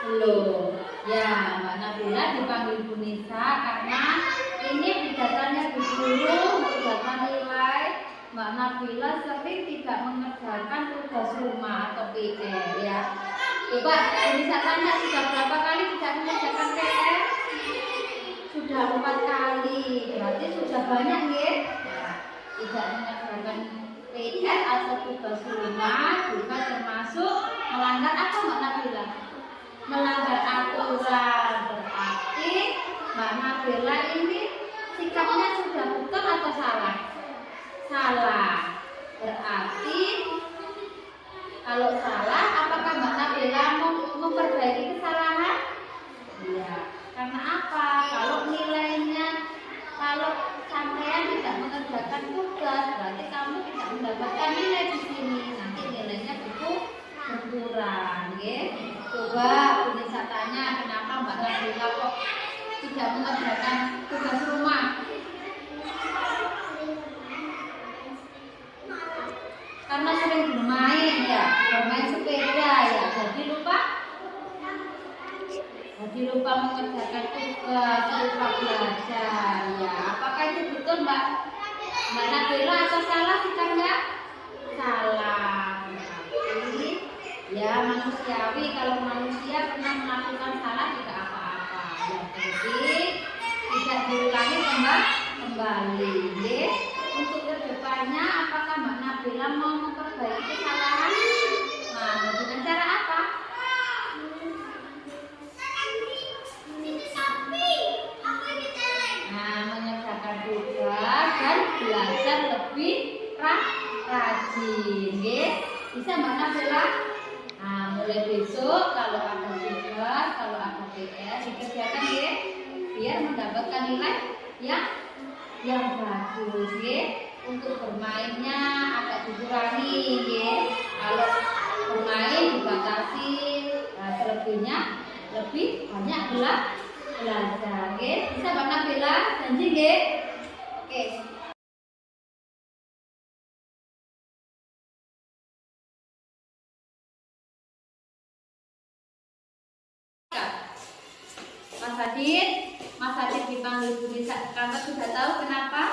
Belum. Ya, Mbak Nabila dipanggil Bu Nisa karena ini pidatannya disuruh mengerjakan nilai. Mbak Nabila sering tidak mengerjakan tugas rumah atau PR ya. Coba Bu Nisa tanya sudah berapa kali tidak mengerjakan PR? Sudah 4 kali. Berarti sudah banyak ya. Tidak mengerjakan PR atau tugas rumah juga termasuk melanggar apa Mbak Nabila? Melanggar aturan. Berarti Mbak Nabila ini sikapnya sudah betul atau salah? Salah. Berarti kalau salah, apakah Mbak Nabila mau memperbaiki kesalahan? Iya. Karena apa? Kalau nilainya, kalau sampean tidak mengerjakan tugas, berarti kamu tidak mendapatkan nilai di sini. Nanti nilainya berkurang, ya. Coba Bu Nisa tanya kenapa Mbak Nabila kok tidak mengerjakan tugas rumah? Karena sering bermain ya, bermain sepeda ya, jadi lupa mengerjakan tugas, lupa belajar ya. Apakah itu betul Mbak Nabila atau salah sikapnya? Salah. Jadi ya manusiawi, kalau manusia pernah melakukan salah tidak apa-apa. Yang penting tidak diulangi kembali. Ya. Untuk kedepannya apakah Mbak Nabila mau memperbaiki kesalahan? Nah, dengan cara apa? Mengerjakan tugas dan belajar lebih rajin, ya. Bisa Mbak Nabila? Nah, mulai besok kalau ada tugas, kalau ada PR dikerjakan ya, biar mendapatkan nilai yang bagus, ya. Untuk bermainnya agak dikurangi, ya. Kalau bermain dibatasi, selebihnya lebih banyak belajar, ya. Bisa Mbak Nabila? Janji, ya? Oke. Mas Adit dipanggil Bu Nisa ke kantor sudah tahu kenapa?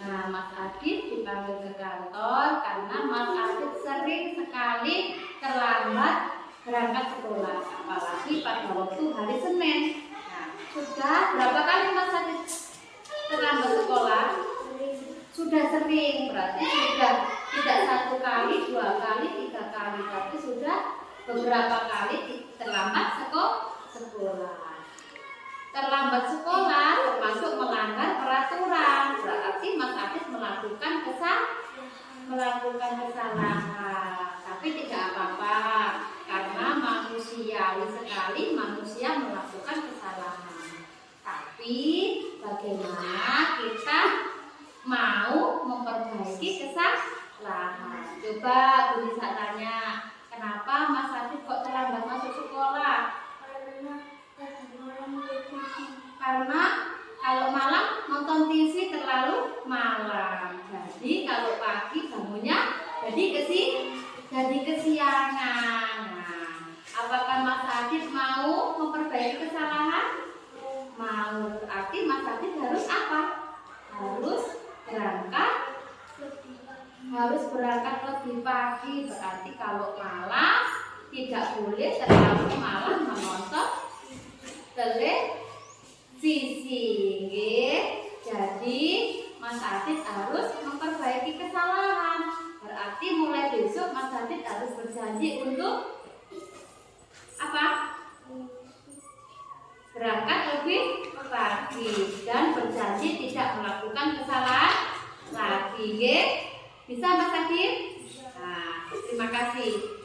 Nah, Mas Adit dipanggil ke kantor karena Mas Adit sering sekali terlambat berangkat sekolah, apalagi pada waktu hari Senin. Nah, sudah berapa kali Mas Adit terlambat sekolah? Sudah sering, berarti sudah tidak 1 kali, 2 kali, 3 kali, tapi sudah beberapa kali terlambat sekolah. Terlambat sekolah termasuk melanggar peraturan, berarti Mas Adit melakukan kesalahan. Tapi tidak apa-apa, karena manusiawi sekali manusia melakukan kesalahan. Tapi bagaimana kita mau memperbaiki kesalahan? Coba Bu Nisa tanya, kenapa Mas Adit kok terlambat masuk sekolah? Karena kalau malam nonton TV terlalu malam. Jadi kalau pagi bangunnya jadi kesiangan. Nah, apakah Mas Adit mau memperbaiki kesalahan? Mau, berarti Mas Adit harus apa? Harus berangkat lebih pagi. Berarti kalau malam tidak boleh terlalu malam menonton televisi. Nggih. Jadi Mas Adit harus memperbaiki kesalahan. Berarti mulai besok Mas Adit harus berjanji untuk apa? Berangkat lebih pagi dan berjanji tidak melakukan kesalahan lagi. Nggih? Bisa Mas Adit? Nah, terima kasih.